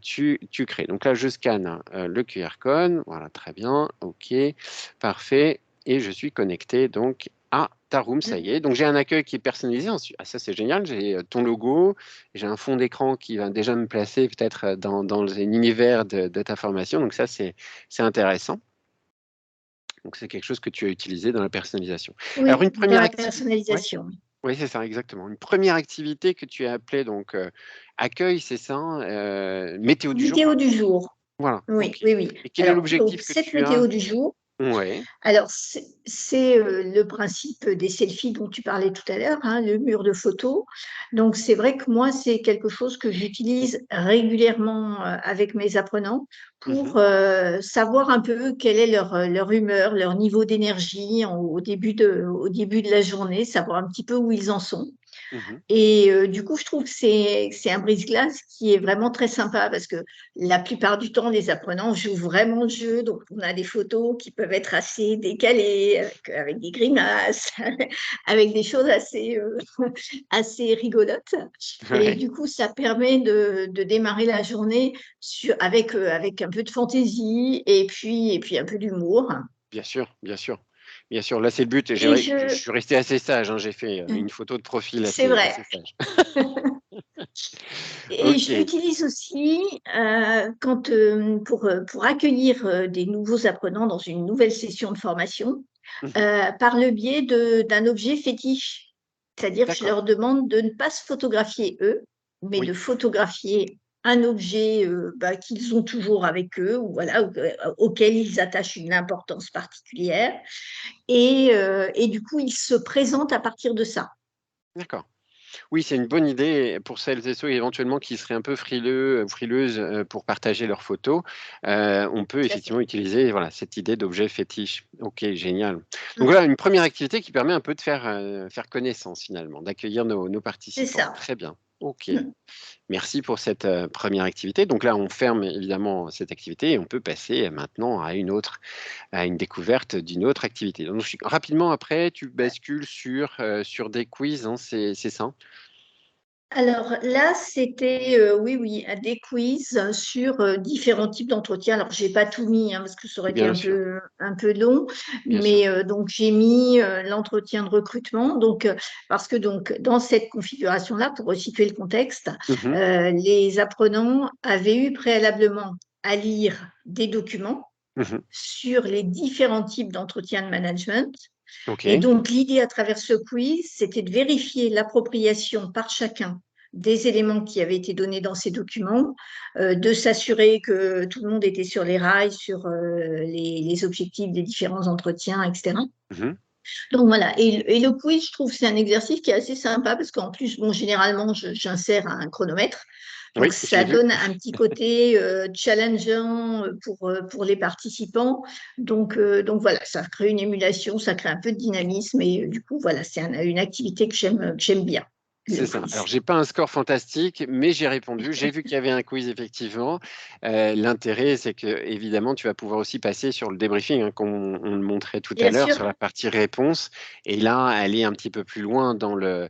tu crées. Donc là, je scanne le QR code. Voilà, très bien. OK, parfait. Et je suis connecté donc à ta room, ça y est. Donc j'ai un accueil qui est personnalisé. Ensuite, ah, ça, c'est génial. J'ai ton logo. J'ai un fond d'écran qui va déjà me placer peut-être dans l'univers de ta formation. Donc ça, c'est intéressant. Donc c'est quelque chose que tu as utilisé dans la personnalisation. Alors Oui, une dans première la activité. Oui, personnalisation. oui, c'est ça, exactement. Une première activité que tu as appelée donc accueil, c'est ça, météo du jour, Météo pardon. du jour. Voilà, Oui, OK. oui, oui. Et quel est Alors, donc, l'objectif que cette tu as? météo du jour, Ouais. alors, c'est le principe des selfies dont tu parlais tout à l'heure, hein, le mur de photos. Donc, c'est vrai que moi, c'est quelque chose que j'utilise régulièrement avec mes apprenants Mmh. pour savoir un peu quelle est leur humeur, leur niveau d'énergie au début de la journée, savoir un petit peu où ils en sont. Mmh. Et du coup, je trouve que c'est un brise-glace qui est vraiment très sympa parce que la plupart du temps, les apprenants jouent vraiment le jeu. Donc, on a des photos qui peuvent être assez décalées, avec des grimaces, avec des choses assez rigolotes. Et Ouais, du coup, ça permet de démarrer la journée avec un peu de fantaisie et puis un peu d'humour. bien sûr, bien sûr. Bien sûr, là, c'est le but et Et je je, suis resté assez sage, hein, j'ai fait, une photo de profil c'est assez vrai. assez sage. Et je OK. l'utilise aussi pour accueillir des nouveaux apprenants dans une nouvelle session de formation Mmh. par le biais d'un objet fétiche. C'est-à-dire que je D'accord. leur demande de ne pas se photographier eux, mais de Oui. photographier un objet qu'ils ont toujours avec eux ou voilà, auquel ils attachent une importance particulière. Et du coup, ils se présentent à partir de ça. D'accord. Oui, c'est une bonne idée pour celles et ceux éventuellement qui seraient un peu frileux, frileuses, pour partager leurs photos. On peut Tout à effectivement fait. utiliser, voilà, cette idée d'objet fétiche. OK, génial. Donc Mm. voilà, une première activité qui permet un peu de faire connaissance finalement, d'accueillir nos C'est participants. ça. Très bien. OK. Mm. Merci pour cette, première activité. Donc là, on ferme évidemment cette activité et on peut passer maintenant à une découverte d'une autre activité. Donc rapidement après, tu bascules sur des quiz, hein, c'est ça? Alors là, c'était, oui, des quiz sur différents types d'entretiens. Alors, j'ai pas tout mis, hein, parce que ça aurait été Bien sûr, un peu long, bien sûr. mais donc j'ai mis l'entretien de recrutement. Donc, parce que donc dans cette configuration-là, pour resituer le contexte, Mhm, les apprenants avaient eu préalablement à lire des documents mhm. sur les différents types d'entretiens de management. Et OK. donc, l'idée à travers ce quiz, c'était de vérifier l'appropriation par chacun des éléments qui avaient été donnés dans ces documents, de s'assurer que tout le monde était sur les rails, sur les objectifs des différents entretiens, etc. Mhm. Donc voilà, et le quiz, je trouve, c'est un exercice qui est assez sympa parce qu'en plus, bon, généralement, j'insère un chronomètre. Donc, Oui, j'ai ça vu. donne un petit côté challengeant pour les participants. Donc voilà, ça crée une émulation, ça crée un peu de dynamisme et du coup, voilà, c'est une activité que j'aime bien, le C'est ça. Alors, quiz. j'ai pas un score fantastique, mais j'ai répondu. J'ai vu qu'il y avait un quiz, effectivement. L'intérêt, c'est que, évidemment, tu vas pouvoir aussi passer sur le débriefing, hein, qu'on on le montrait tout à Bien l'heure, sûr, sur la partie réponse. Et là, aller un petit peu plus loin dans le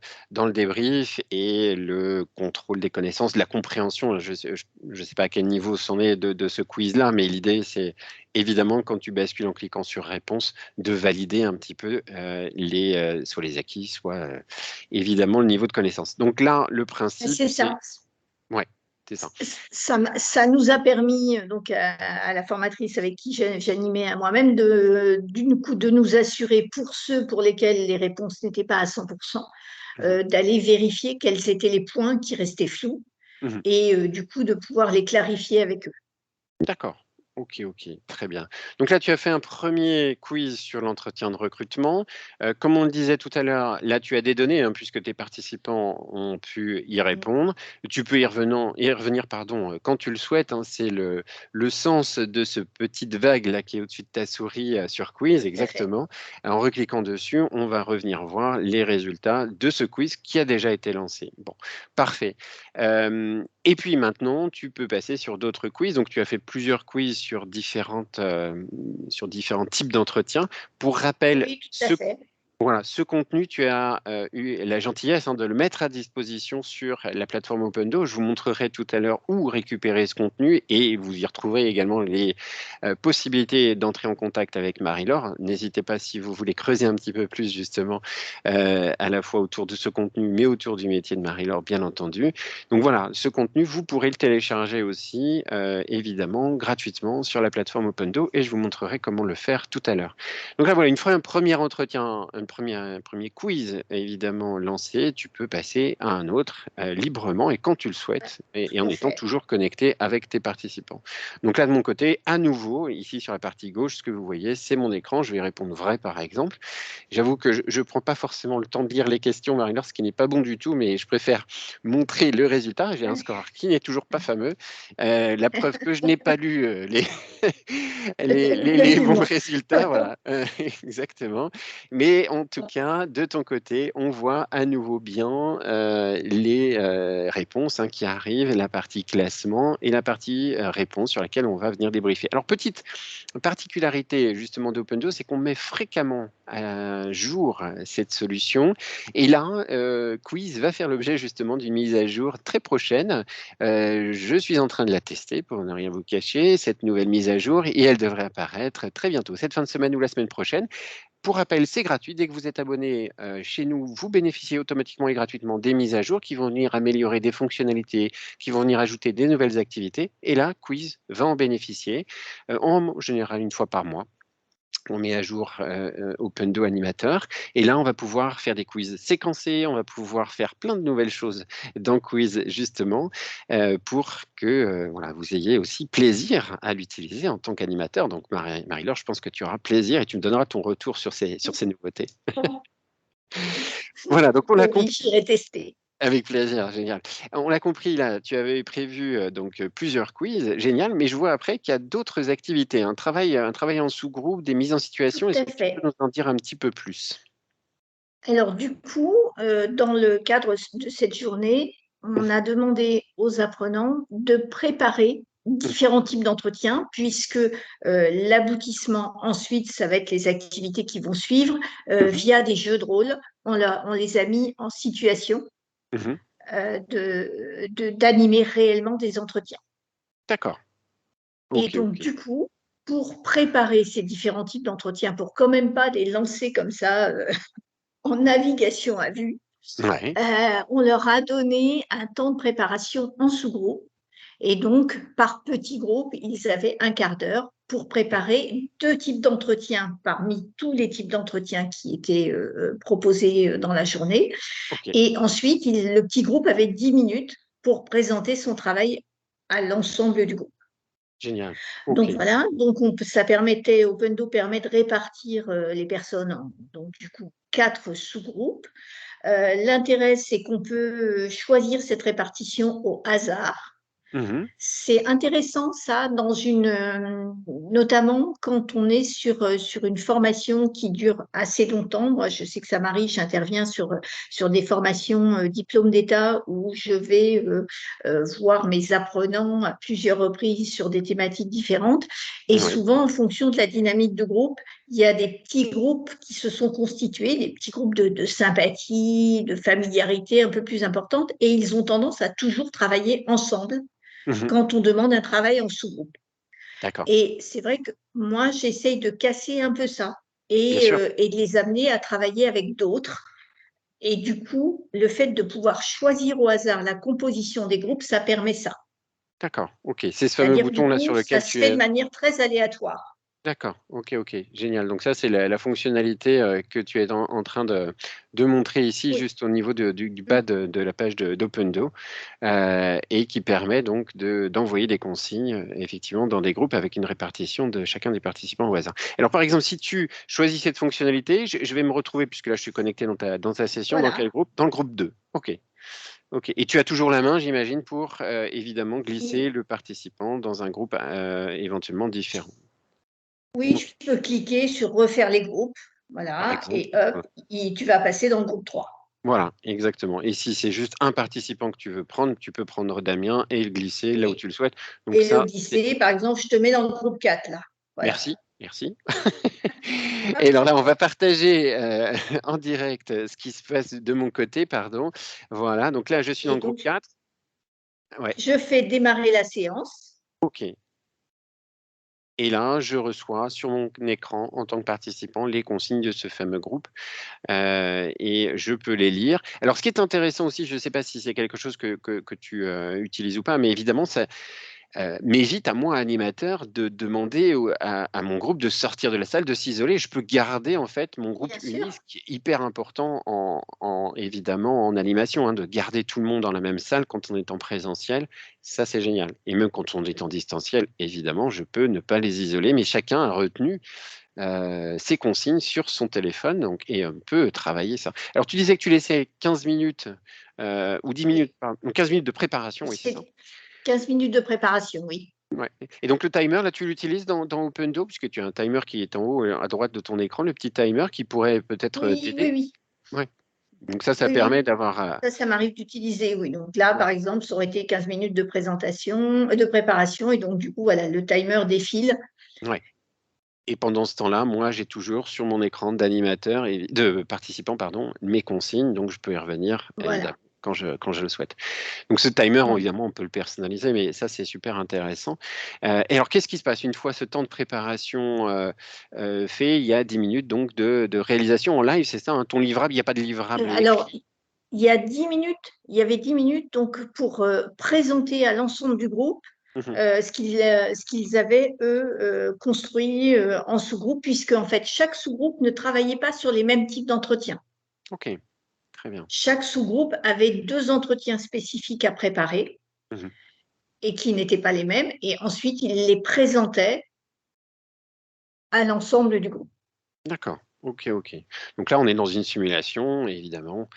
débrief et le contrôle des connaissances, la compréhension. Je sais pas à quel niveau c'en est de ce quiz-là, mais l'idée, c'est évidemment, quand tu bascules en cliquant sur réponse, de valider un petit peu soit les acquis, soit évidemment le niveau de connaissance. Donc là, le principe, c'est c'est... ça. Ouais, c'est ça. Ça nous a permis, donc à la formatrice avec qui j'animais à moi-même, de nous assurer pour ceux pour lesquels les réponses n'étaient pas à 100%, Mhm. d'aller vérifier quels étaient les points qui restaient flous Mhm. et du coup de pouvoir les clarifier avec eux. D'accord. Ok, ok, très bien. Donc là, tu as fait un premier quiz sur l'entretien de recrutement. Comme on le disait tout à l'heure, là, tu as des données, hein, puisque tes participants ont pu y répondre. Tu peux y revenir, pardon, quand tu le souhaites, hein. C'est le sens de ce petite vague là qui est au-dessus de ta souris sur quiz, Tout à fait. exactement. En recliquant dessus, on va revenir voir les résultats de ce quiz qui a déjà été lancé. Bon, parfait. Et puis maintenant, tu peux passer sur d'autres quiz. Donc, tu as fait plusieurs quiz sur différents types d'entretiens. Pour rappel, Oui, tout à fait. voilà, ce contenu, tu as eu la gentillesse, hein, de le mettre à disposition sur la plateforme OpenDo. Je vous montrerai tout à l'heure où récupérer ce contenu et vous y retrouverez également les possibilités d'entrer en contact avec Marie-Laure. N'hésitez pas si vous voulez creuser un petit peu plus justement à la fois autour de ce contenu, mais autour du métier de Marie-Laure, bien entendu. Donc voilà, ce contenu, vous pourrez le télécharger aussi, évidemment, gratuitement sur la plateforme OpenDo et je vous montrerai comment le faire tout à l'heure. Donc là, voilà, une fois un premier entretien, un premier quiz évidemment lancé, tu peux passer à un autre librement et quand tu le souhaites et Tout en à étant fait. toujours connecté avec tes participants. Donc là, de mon côté, à nouveau, ici sur la partie gauche, ce que vous voyez, c'est mon écran. Je vais répondre vrai, par exemple. J'avoue que je ne prends pas forcément le temps de lire les questions, Marie-Laure, ce qui n'est pas bon du tout, mais je préfère montrer le résultat. J'ai un score qui n'est toujours pas fameux. La preuve que je n'ai pas lu les bons Exactement. résultats, voilà, exactement. Mais en tout cas, de ton côté, on voit à nouveau bien les réponses, hein, qui arrivent, la partie classement et la partie réponse sur laquelle on va venir débriefer. Alors, petite particularité justement d'OpenDo, c'est qu'on met fréquemment à jour cette solution. Et là, Quiz va faire l'objet justement d'une mise à jour très prochaine. Je suis en train de la tester pour ne rien vous cacher, cette nouvelle mise à jour, et elle devrait apparaître très bientôt, cette fin de semaine ou la semaine prochaine. Pour rappel, c'est gratuit. Dès que vous êtes abonné chez nous, vous bénéficiez automatiquement et gratuitement des mises à jour qui vont venir améliorer des fonctionnalités, qui vont venir ajouter des nouvelles activités. Et là, Quiz va en bénéficier en général une fois par mois. On met à jour OpenDo Animateur. Et là, on va pouvoir faire des quiz séquencés, on va pouvoir faire plein de nouvelles choses dans Quiz, justement, pour que voilà, vous ayez aussi plaisir à l'utiliser en tant qu'animateur. Donc, Marie-Laure, je pense que tu auras plaisir et tu me donneras ton retour sur ces nouveautés. Voilà, donc on l'a Oui, compris. j'irai tester. Avec plaisir, génial. On l'a compris là, tu avais prévu plusieurs quiz, génial, mais je vois après qu'il y a d'autres activités, un travail en sous-groupe, des mises en Tout situation. Est-ce à que tu peux fait. nous en dire un petit peu plus? Alors, du coup, dans le cadre de cette journée, on a demandé aux apprenants de préparer différents types d'entretiens, puisque l'aboutissement, ensuite, ça va être les activités qui vont suivre, Mhm, via des jeux de rôle. On les a mis en situation. mhm, d'animer réellement des entretiens. D'accord. Et Ok, donc, ok. du coup, pour préparer ces différents types d'entretiens, pour quand même pas les lancer comme ça en navigation à vue, Ouais. on leur a donné un temps de préparation en sous-groupe. Et donc, par petits groupes, ils avaient un quart d'heure pour préparer 2 types d'entretiens parmi tous les types d'entretiens qui étaient proposés dans la journée. Ok. Et ensuite, le petit groupe avait 10 minutes pour présenter son travail à l'ensemble du groupe. Génial. Donc Ok. voilà, donc ça permettait, Opendo permet de répartir les personnes en, donc du coup, 4 sous-groupes. L'intérêt, c'est qu'on peut choisir cette répartition au hasard. Mhm. C'est intéressant ça, notamment quand on est sur une formation qui dure assez longtemps. Moi, je sais que ça m'arrive, j'interviens sur des formations diplôme d'État où je vais voir mes apprenants à plusieurs reprises sur des thématiques différentes. Et Ouais. souvent, en fonction de la dynamique de groupe, il y a des petits groupes qui se sont constitués, des petits groupes de sympathie, de familiarité un peu plus importante, et ils ont tendance à toujours travailler ensemble Mhm. quand on demande un travail en sous-groupe. D'accord. Et c'est vrai que moi, j'essaye de casser un peu ça Bien sûr. et de les amener à travailler avec d'autres. Et du coup, le fait de pouvoir choisir au hasard la composition des groupes, ça permet ça. D'accord. Ok. C'est ce fameux C'est-à-dire, du bouton là coup, sur ça lequel se tu fait de es. manière très aléatoire. D'accord, ok, ok, génial. Donc ça, c'est la fonctionnalité que tu es en train de montrer ici, Oui. juste au niveau du bas de la page d'Opendo, et qui permet donc d'envoyer des consignes, effectivement, dans des groupes avec une répartition de chacun des participants au hasard. Alors, par exemple, si tu choisis cette fonctionnalité, je vais me retrouver, puisque là, je suis connecté dans ta session, dans quel Voilà. groupe? Dans le groupe 2. Ok, ok. Et tu as toujours la main, j'imagine, pour évidemment glisser Oui, le participant dans un groupe éventuellement différent. oui, tu peux cliquer sur refaire les groupes. Par Voilà. exemple. Et hop, tu vas passer dans le groupe 3. Voilà, exactement. Et si c'est juste un participant que tu veux prendre, tu peux prendre Damien et le glisser là où Oui. tu le souhaites. Donc Et le ça, c'est glisser, par exemple, je te mets dans le groupe 4, là. Voilà. merci, merci. Et alors là, on va partager en direct ce qui se passe de mon côté, pardon. Voilà, donc là, je suis dans Et le groupe donc, 4. Ouais, je fais démarrer la séance. ok. Et là, je reçois sur mon écran, en tant que participant, les consignes de ce fameux groupe. Et je peux les lire. Alors, ce qui est intéressant aussi, je ne sais pas si c'est quelque chose que tu utilises ou pas, mais évidemment, ça m'évite à moi, animateur, de demander à mon groupe de sortir de la salle, de s'isoler. Je peux garder en fait mon groupe Bien uni, sûr. ce qui est hyper important évidemment en animation, hein, de garder tout le monde dans la même salle quand on est en présentiel. Ça, c'est génial. Et même quand on est en distanciel, évidemment, je peux ne pas les isoler, mais chacun a retenu ses consignes sur son téléphone donc, et on peut travailler ça. Alors, tu disais que tu laissais 15 minutes ou 10 minutes, Oui. pardon, 15 minutes de préparation, oui, c'est ça. C'est 15 minutes de préparation, oui. Ouais. Et donc le timer, là, tu l'utilises dans Opendo, puisque tu as un timer qui est en haut à droite de ton écran, le petit timer qui pourrait peut-être Oui, oui, t'aider. oui. Ouais. Donc ça Oui, permet oui. d'avoir. Ça m'arrive d'utiliser, oui. Donc là, Ouais, par exemple, ça aurait été 15 minutes de présentation, de préparation. Et donc, du coup, voilà, le timer défile. ouais. Et pendant ce temps-là, moi, j'ai toujours sur mon écran d'animateur et de participant, pardon, mes consignes, donc je peux y revenir évidemment Voilà. quand je le souhaite. Donc ce timer, Oui. évidemment, on peut le personnaliser, mais ça, c'est super intéressant. Et alors, qu'est-ce qui se passe une fois ce temps de préparation fait? Il y a 10 minutes donc de réalisation en live, c'est ça, hein, ton livrable, il n'y a pas de livrable Alors, écrit. il y avait 10 minutes donc, pour présenter à l'ensemble du groupe Mhm. ce qu'ils avaient, eux, construit en sous-groupe, puisque en fait, chaque sous-groupe ne travaillait pas sur les mêmes types d'entretiens. Ok, très bien. Chaque sous-groupe avait 2 entretiens spécifiques à préparer Mhm. et qui n'étaient pas les mêmes. Et ensuite, ils les présentaient à l'ensemble du groupe. D'accord. Ok, ok. Donc là, on est dans une simulation, évidemment,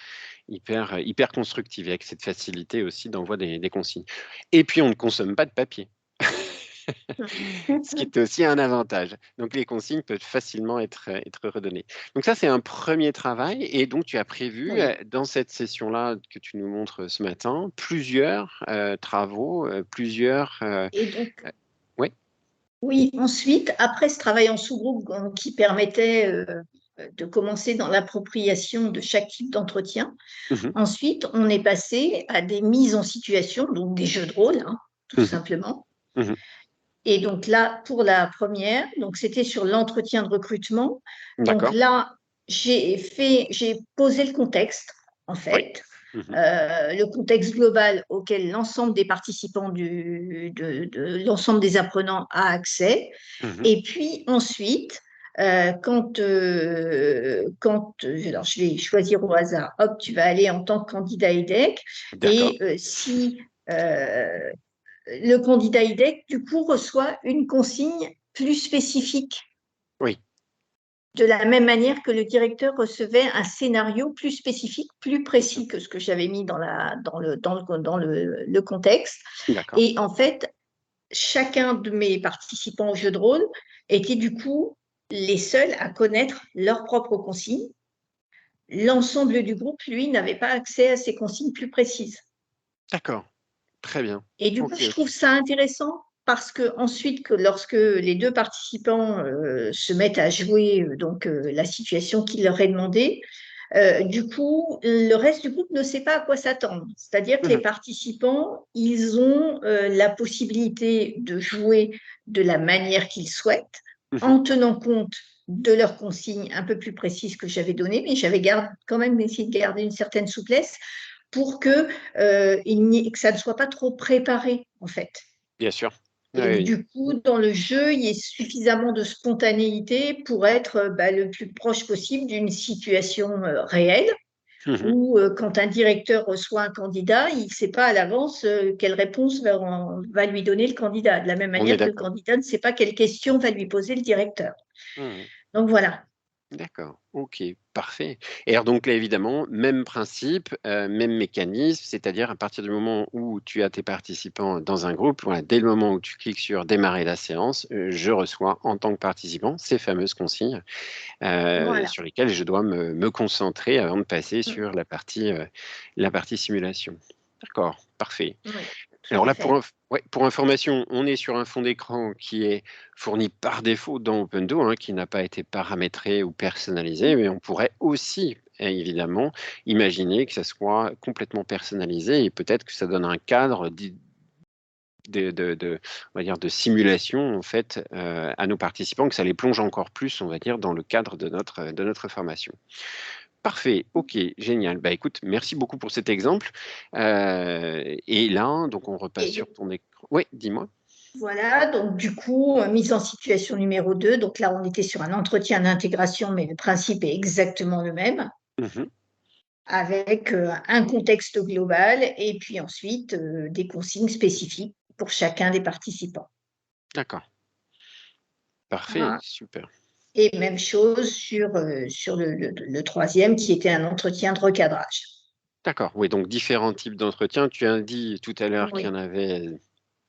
hyper constructive, avec cette facilité aussi d'envoi des consignes. Et puis, on ne consomme pas de papier. Ce qui est aussi un avantage. Donc, les consignes peuvent facilement être redonnées. Donc, ça, c'est un premier travail. Et donc, tu as prévu, Oui. dans cette session-là que tu nous montres ce matin, plusieurs travaux, plusieurs. Et donc, Ouais, oui, ensuite, après ce travail en sous-groupe qui permettait de commencer dans l'appropriation de chaque type d'entretien. Mhm. Ensuite, on est passé à des mises en situation, donc des jeux de rôle, hein, tout Mhm. simplement. Mhm. Et donc là, pour la première, donc c'était sur l'entretien de recrutement. Donc D'accord. là, j'ai posé le contexte, en Oui. fait, Mhm. le contexte global auquel l'ensemble des participants de l'ensemble des apprenants a accès. Mhm. Et puis ensuite, alors je vais choisir au hasard, hop, tu vas aller en tant que candidat EDEC, D'accord. et si le candidat IDEC, du coup, reçoit une consigne plus spécifique, Oui. de la même manière que le directeur recevait un scénario plus spécifique, plus Mhm. précis que ce que j'avais mis dans le contexte. D'accord. Et en fait, chacun de mes participants au jeu de rôle était du coup les seuls à connaître leurs propres consignes. L'ensemble du groupe, lui, n'avait pas accès à ces consignes plus précises. D'accord. Très bien. Et du coup, Ok, je ok. trouve ça intéressant parce que ensuite, lorsque les deux participants se mettent à jouer la situation qui leur est demandée, du coup, le reste du groupe ne sait pas à quoi s'attendre. C'est-à-dire que les Mhm. participants, ils ont la possibilité de jouer de la manière qu'ils souhaitent, Mhm. en tenant compte de leurs consignes un peu plus précises que j'avais données, mais j'avais quand même essayé de garder une certaine souplesse pour que ça ne soit pas trop préparé, en fait. Bien sûr. Oui, Et que oui. du coup, dans le jeu, il y ait suffisamment de spontanéité pour être le plus proche possible d'une situation réelle, Mhm. où quand un directeur reçoit un candidat, il ne sait pas à l'avance quelle réponse va lui donner le candidat, de la même On est manière que le d'accord. candidat ne sait pas quelle question va lui poser le directeur. Mhm. Donc voilà. D'accord, ok, parfait. Et alors donc là, évidemment, même principe, même mécanisme, c'est-à-dire à partir du moment où tu as tes participants dans un groupe, voilà, dès le moment où tu cliques sur démarrer la séance, je reçois en tant que participant ces fameuses consignes Voilà. sur lesquelles je dois me concentrer avant de passer sur la partie simulation. D'accord, parfait. Oui, tout Alors à là, fait. ouais, pour information, on est sur un fond d'écran qui est fourni par défaut dans OpenDo, hein, qui n'a pas été paramétré ou personnalisé, mais on pourrait aussi, évidemment, imaginer que ça soit complètement personnalisé et peut-être que ça donne un cadre on va dire de simulation en fait à nos participants, que ça les plonge encore plus, on va dire, dans le cadre de notre formation. Parfait, ok, génial. Bah écoute, merci beaucoup pour cet exemple. Et là, donc on repasse Et sur ton écran. Oui, dis-moi. voilà, donc du coup, mise en situation numéro 2. Donc là, on était sur un entretien d'intégration, mais le principe est exactement le même, Mhm. avec un contexte global et puis ensuite des consignes spécifiques pour chacun des participants. D'accord, parfait, Voilà. super. Et même chose sur le troisième, qui était un entretien de recadrage. D'accord, oui, donc différents types d'entretiens. Tu as dit tout à l'heure qu'il y Oui. en avait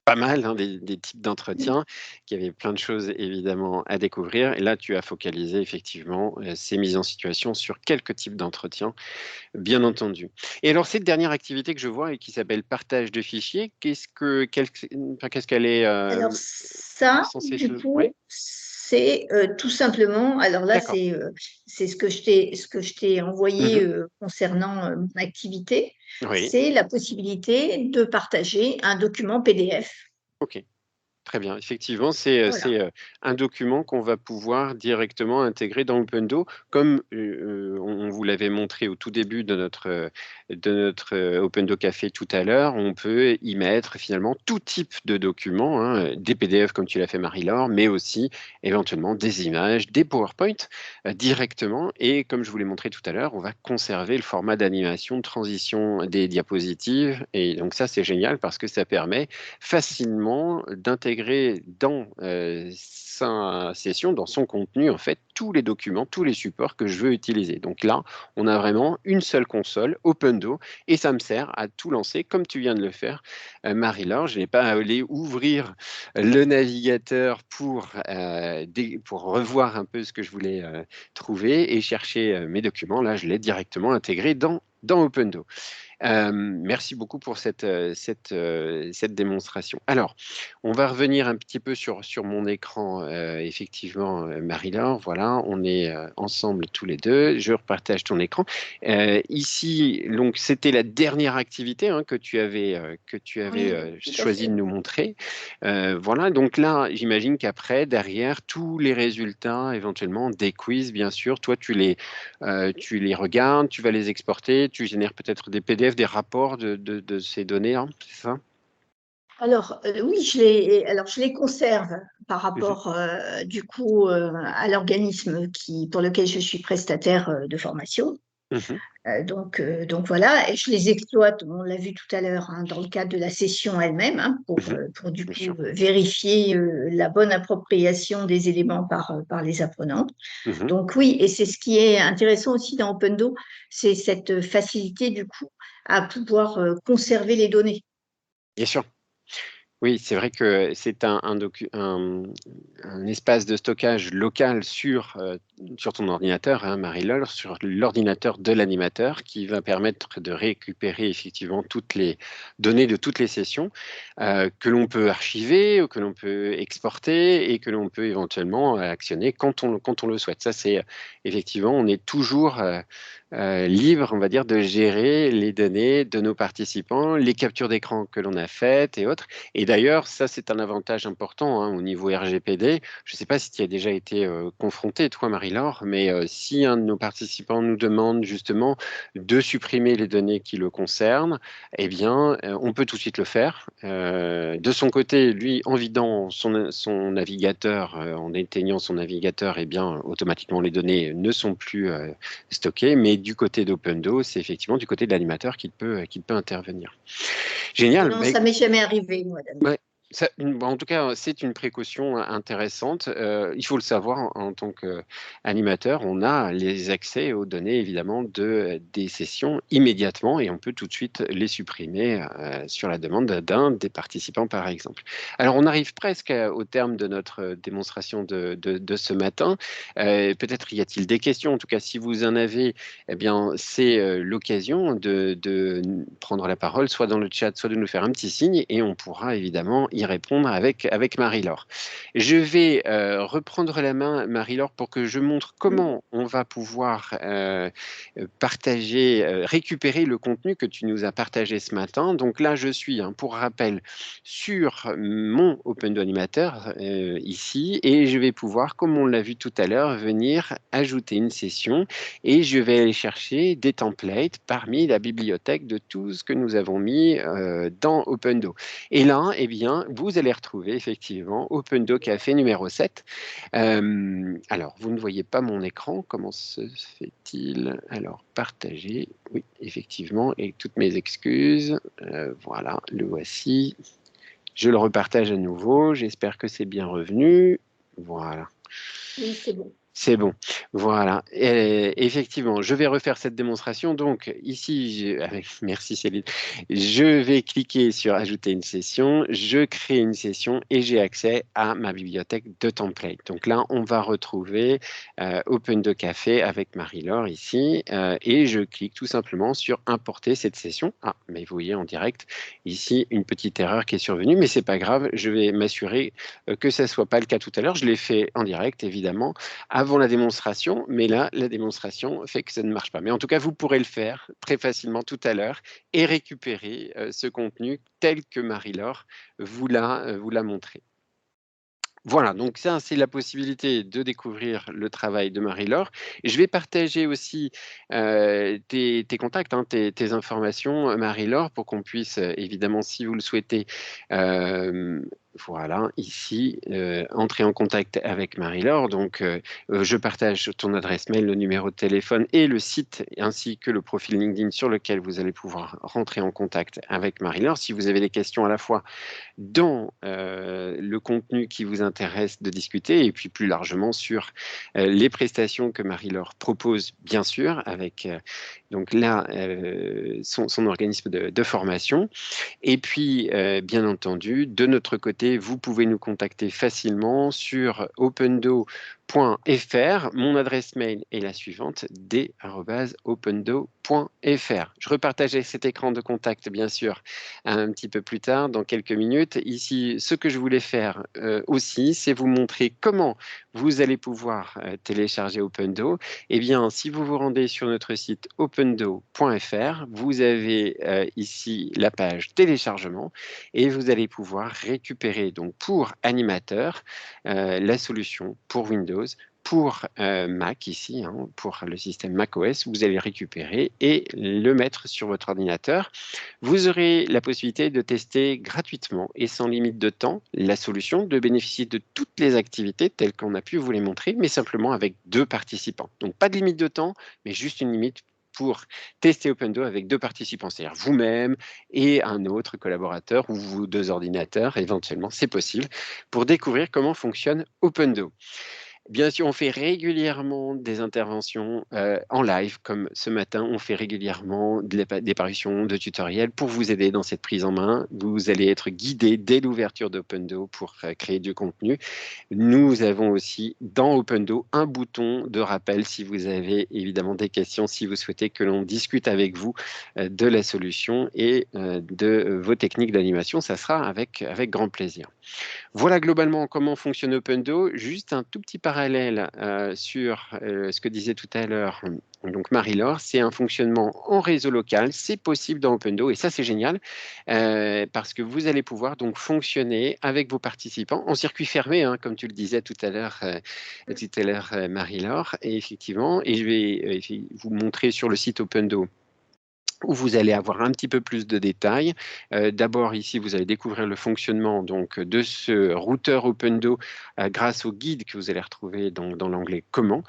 pas mal, hein, des types d'entretiens, qu'il y avait plein de choses évidemment à découvrir. Et là, tu as focalisé effectivement ces mises en situation sur quelques types d'entretiens. Bien entendu. Et alors, cette dernière activité que je vois et qui s'appelle partage de fichiers, enfin, qu'est-ce qu'elle est Alors ça, censée du se... Oui, coup, c'est tout simplement, alors là, d'accord. c'est ce que je t'ai envoyé Mhm. concernant mon activité, Oui, c'est la possibilité de partager un document PDF. ok. Très bien. Effectivement, Voilà. c'est un document qu'on va pouvoir directement intégrer dans OpenDo, comme on vous l'avait montré au tout début de notre OpenDo Café tout à l'heure. On peut y mettre finalement tout type de documents, hein, des PDF comme tu l'as fait Marie-Laure, mais aussi éventuellement des images, des PowerPoint directement. Et comme je vous l'ai montré tout à l'heure, on va conserver le format d'animation, de transition des diapositives. Et donc ça, c'est génial parce que ça permet facilement d'intégrer dans sa session, dans son contenu, en fait, tous les documents, tous les supports que je veux utiliser. Donc là, on a vraiment une seule console, OpenDo, et ça me sert à tout lancer, comme tu viens de le faire, Marie-Laure. Je n'ai pas à aller ouvrir le navigateur pour revoir un peu ce que je voulais trouver et chercher mes documents. Là, je l'ai directement intégré dans OpenDo. Merci beaucoup pour cette démonstration. Alors, on va revenir un petit peu sur mon écran effectivement, Marie-Laure, voilà, on est ensemble tous les deux. Je repartage ton écran. Ici, donc, c'était la dernière activité hein, que tu avais Oui, tout à choisi de fait. nous montrer. Voilà, donc là, j'imagine qu'après, derrière, tous les résultats, éventuellement, des quiz, bien sûr, toi, tu les regardes, tu vas les exporter, tu génères peut-être des PDF, des rapports de ces données, hein, c'est ça? Alors, oui, alors, je les conserve par Mhm, rapport, du coup, à l'organisme pour lequel je suis prestataire de formation. mhm, Donc voilà, et je les exploite, on l'a vu tout à l'heure, hein, dans le cadre de la session elle-même, hein, mhm, pour du bien coup sûr. vérifier la bonne appropriation des éléments par les apprenants. Mhm, Donc oui, et c'est ce qui est intéressant aussi dans Opendo, c'est cette facilité du coup à pouvoir conserver les données. bien sûr. Oui, c'est vrai que c'est un espace de stockage local sur ton ordinateur, hein, Marie-Laure, sur l'ordinateur de l'animateur, qui va permettre de récupérer effectivement toutes les données de toutes les sessions que l'on peut archiver, ou que l'on peut exporter et que l'on peut éventuellement actionner quand on le souhaite. Ça, c'est effectivement, on est toujours libre, on va dire, de gérer les données de nos participants, les captures d'écran que l'on a faites et autres. Et d'ailleurs, ça, c'est un avantage important hein, au niveau RGPD. Je ne sais pas si tu y as déjà été confronté, toi, Marie-Laure, mais si un de nos participants nous demande justement de supprimer les données qui le concernent, eh bien, on peut tout de suite le faire. De son côté, lui, en vidant son navigateur, en éteignant son navigateur, eh bien, automatiquement, les données ne sont plus stockées. Mais du côté d'Opendo, c'est effectivement du côté de l'animateur qu'il peut intervenir. Génial. Non, ça m'est jamais arrivé, moi, Ouais, en tout cas, c'est une précaution intéressante. Il faut le savoir en tant qu'animateur, on a les accès aux données évidemment des sessions immédiatement et on peut tout de suite les supprimer sur la demande d'un des participants, par exemple. Alors, on arrive presque au terme de notre démonstration de ce matin. Peut-être y a-t-il des questions. En tout cas, si vous en avez, eh bien, c'est l'occasion de prendre la parole, soit dans le chat, soit de nous faire un petit signe, et on pourra évidemment y répondre avec Marie-Laure. Je vais reprendre la main, Marie-Laure, pour que je montre comment on va pouvoir partager, récupérer le contenu que tu nous as partagé ce matin. Donc là, je suis, hein, pour rappel, sur mon Opendo Animateur ici, et je vais pouvoir, comme on l'a vu tout à l'heure, venir ajouter une session et je vais aller chercher des templates parmi la bibliothèque de tout ce que nous avons mis dans Opendo. Et là, eh bien, vous allez retrouver effectivement Opendo Café numéro 7. Alors, vous ne voyez pas mon écran. Comment se fait-il? Alors, partager. Oui, effectivement, et toutes mes excuses. Voilà, le voici. Je le repartage à nouveau. J'espère que c'est bien revenu. Voilà. Oui, c'est bon. C'est bon, voilà. Et effectivement, je vais refaire cette démonstration. Donc ici, merci Céline, je vais cliquer sur Ajouter une session, je crée une session et j'ai accès à ma bibliothèque de templates. Donc là, on va retrouver Opendo Café avec Marie-Laure ici et je clique tout simplement sur Importer cette session. Ah, mais vous voyez en direct ici une petite erreur qui est survenue, mais c'est pas grave, je vais m'assurer que ça ne soit pas le cas tout à l'heure. Je l'ai fait en direct, évidemment avant la démonstration, mais là, la démonstration fait que ça ne marche pas. Mais en tout cas, vous pourrez le faire très facilement tout à l'heure et récupérer ce contenu tel que Marie-Laure vous l'a montré. Voilà, donc ça, c'est la possibilité de découvrir le travail de Marie-Laure. Et je vais partager aussi tes contacts, hein, tes informations, Marie-Laure, pour qu'on puisse, évidemment, si vous le souhaitez, euh, voilà, ici, entrer en contact avec Marie-Laure. Donc, je partage ton adresse mail, le numéro de téléphone et le site, ainsi que le profil LinkedIn sur lequel vous allez pouvoir rentrer en contact avec Marie-Laure. Si vous avez des questions à la fois dans le contenu qui vous intéresse de discuter et puis plus largement sur les prestations que Marie-Laure propose, bien sûr, avec donc là, son organisme de formation. Et puis, bien entendu, de notre côté, vous pouvez nous contacter facilement sur Mon adresse mail est la suivante, d@opendo.fr. Je repartagerai cet écran de contact, bien sûr, un petit peu plus tard, dans quelques minutes. Ici, ce que je voulais faire aussi, c'est vous montrer comment vous allez pouvoir télécharger Opendo. Eh bien, si vous vous rendez sur notre site opendo.fr, vous avez ici la page téléchargement et vous allez pouvoir récupérer donc pour animateur la solution pour Windows, pour Mac ici, hein, pour le système macOS, vous allez récupérer et le mettre sur votre ordinateur. Vous aurez la possibilité de tester gratuitement et sans limite de temps la solution, de bénéficier de toutes les activités telles qu'on a pu vous les montrer, mais simplement avec 2 participants. Donc pas de limite de temps, mais juste une limite pour tester Opendo avec 2 participants, c'est-à-dire vous-même et un autre collaborateur ou vous 2 ordinateurs, éventuellement, c'est possible, pour découvrir comment fonctionne Opendo. Bien sûr, on fait régulièrement des interventions en live, comme ce matin, on fait régulièrement des parutions de tutoriels pour vous aider dans cette prise en main. Vous allez être guidé dès l'ouverture d'Opendo pour créer du contenu. Nous avons aussi dans Opendo un bouton de rappel si vous avez évidemment des questions, si vous souhaitez que l'on discute avec vous de la solution et de vos techniques d'animation. Ça sera avec grand plaisir. Voilà globalement comment fonctionne Opendo. Juste un tout petit parallèle sur ce que disait tout à l'heure donc Marie-Laure, c'est un fonctionnement en réseau local, c'est possible dans Opendo et ça c'est génial parce que vous allez pouvoir donc fonctionner avec vos participants en circuit fermé, hein, comme tu le disais tout à l'heure Marie-Laure, et effectivement, et je vais vous montrer sur le site Opendo où vous allez avoir un petit peu plus de détails. D'abord, ici, vous allez découvrir le fonctionnement donc, de ce routeur Opendo grâce au guide que vous allez retrouver dans l'onglet « Comment »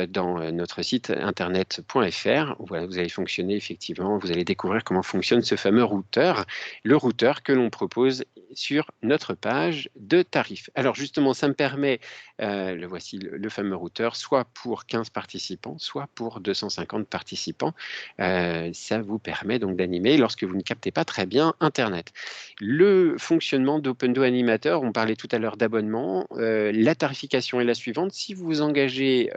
dans notre site internet.fr. Voilà, vous allez fonctionner effectivement, vous allez découvrir comment fonctionne ce fameux routeur, le routeur que l'on propose sur notre page de tarifs. Alors justement, ça me permet, le voici le fameux routeur, soit pour 15 participants, soit pour 250 participants. Ça vous permet donc d'animer lorsque vous ne captez pas très bien Internet. Le fonctionnement d'Opendo Animateur, on parlait tout à l'heure d'abonnement. La tarification est la suivante. Si vous vous engagez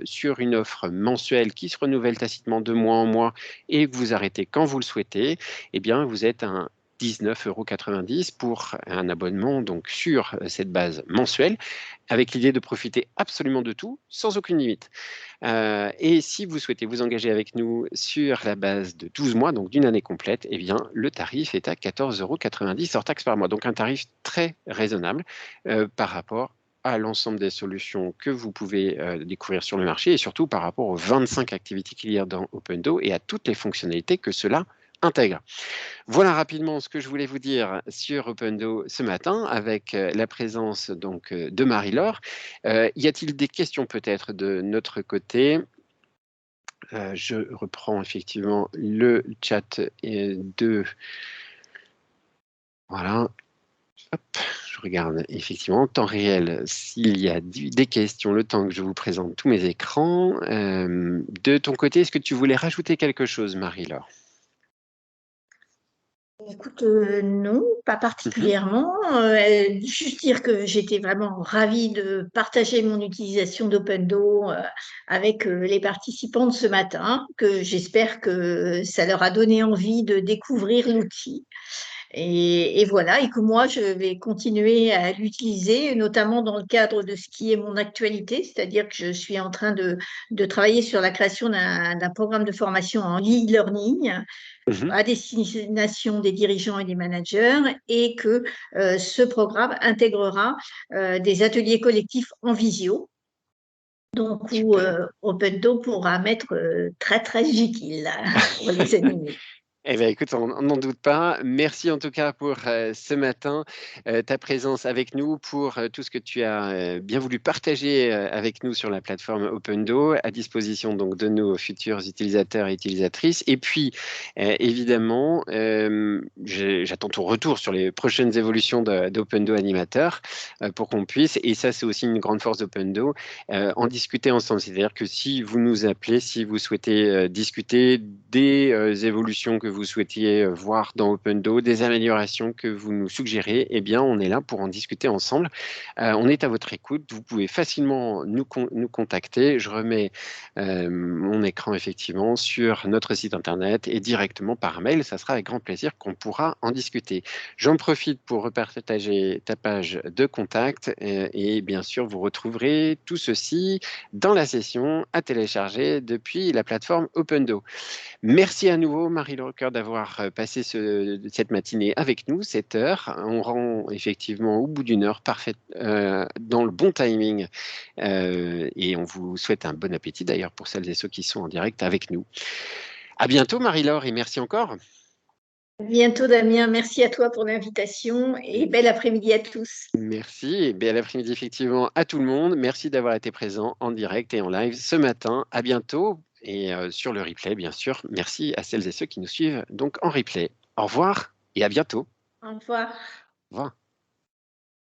sur une offre mensuelle qui se renouvelle tacitement de mois en mois et que vous arrêtez quand vous le souhaitez, eh bien, vous êtes un 19,90 € pour un abonnement donc sur cette base mensuelle, avec l'idée de profiter absolument de tout, sans aucune limite. Et si vous souhaitez vous engager avec nous sur la base de 12 mois, donc d'une année complète, eh bien, le tarif est à 14,90 € hors taxe par mois. Donc un tarif très raisonnable par rapport à l'ensemble des solutions que vous pouvez découvrir sur le marché et surtout par rapport aux 25 activités qu'il y a dans Opendo et à toutes les fonctionnalités que cela intègre. Voilà rapidement ce que je voulais vous dire sur Opendo ce matin avec la présence donc, de Marie-Laure. Y a-t-il des questions peut-être de notre côté? Je reprends effectivement le chat de... Voilà. Hop, je regarde effectivement en temps réel s'il y a des questions, le temps que je vous présente tous mes écrans. De ton côté, est-ce que tu voulais rajouter quelque chose, Marie-Laure? Écoute, non, pas particulièrement. Juste dire que j'étais vraiment ravie de partager mon utilisation d'Opendo avec les participants de ce matin, que j'espère que ça leur a donné envie de découvrir l'outil. Et voilà, et que moi, je vais continuer à l'utiliser, notamment dans le cadre de ce qui est mon actualité, c'est-à-dire que je suis en train de travailler sur la création d'un programme de formation en e-learning à destination des dirigeants et des managers, et que ce programme intégrera des ateliers collectifs en visio, donc où Opendo pourra m'être très, très utile pour les animer. Eh bien, écoute, on n'en doute pas. Merci en tout cas pour ce matin, ta présence avec nous, pour tout ce que tu as bien voulu partager avec nous sur la plateforme Opendo, à disposition donc de nos futurs utilisateurs et utilisatrices. Et puis, évidemment, j'attends ton retour sur les prochaines évolutions d'Opendo Animateur pour qu'on puisse, et ça c'est aussi une grande force d'Opendo, en discuter ensemble. C'est-à-dire que si vous nous appelez, si vous souhaitez discuter des évolutions que vous souhaitiez voir dans Opendo, des améliorations que vous nous suggérez, eh bien, on est là pour en discuter ensemble. On est à votre écoute. Vous pouvez facilement nous contacter. Je remets mon écran effectivement sur notre site internet et directement par mail. Ça sera avec grand plaisir qu'on pourra en discuter. J'en profite pour repartager ta page de contact et bien sûr, vous retrouverez tout ceci dans la session à télécharger depuis la plateforme Opendo. Merci à nouveau, Marie-Laure Coeur, d'avoir passé cette matinée avec nous, cette heure. On rend effectivement au bout d'une heure parfaite, dans le bon timing. Et on vous souhaite un bon appétit d'ailleurs pour celles et ceux qui sont en direct avec nous. À bientôt, Marie-Laure, et merci encore. À bientôt, Damien. Merci à toi pour l'invitation et bel après-midi à tous. Merci, et bel après-midi effectivement à tout le monde. Merci d'avoir été présent en direct et en live ce matin. À bientôt et sur le replay, bien sûr. Merci à celles et ceux qui nous suivent donc en replay. Au revoir et à bientôt. Au revoir. Au revoir.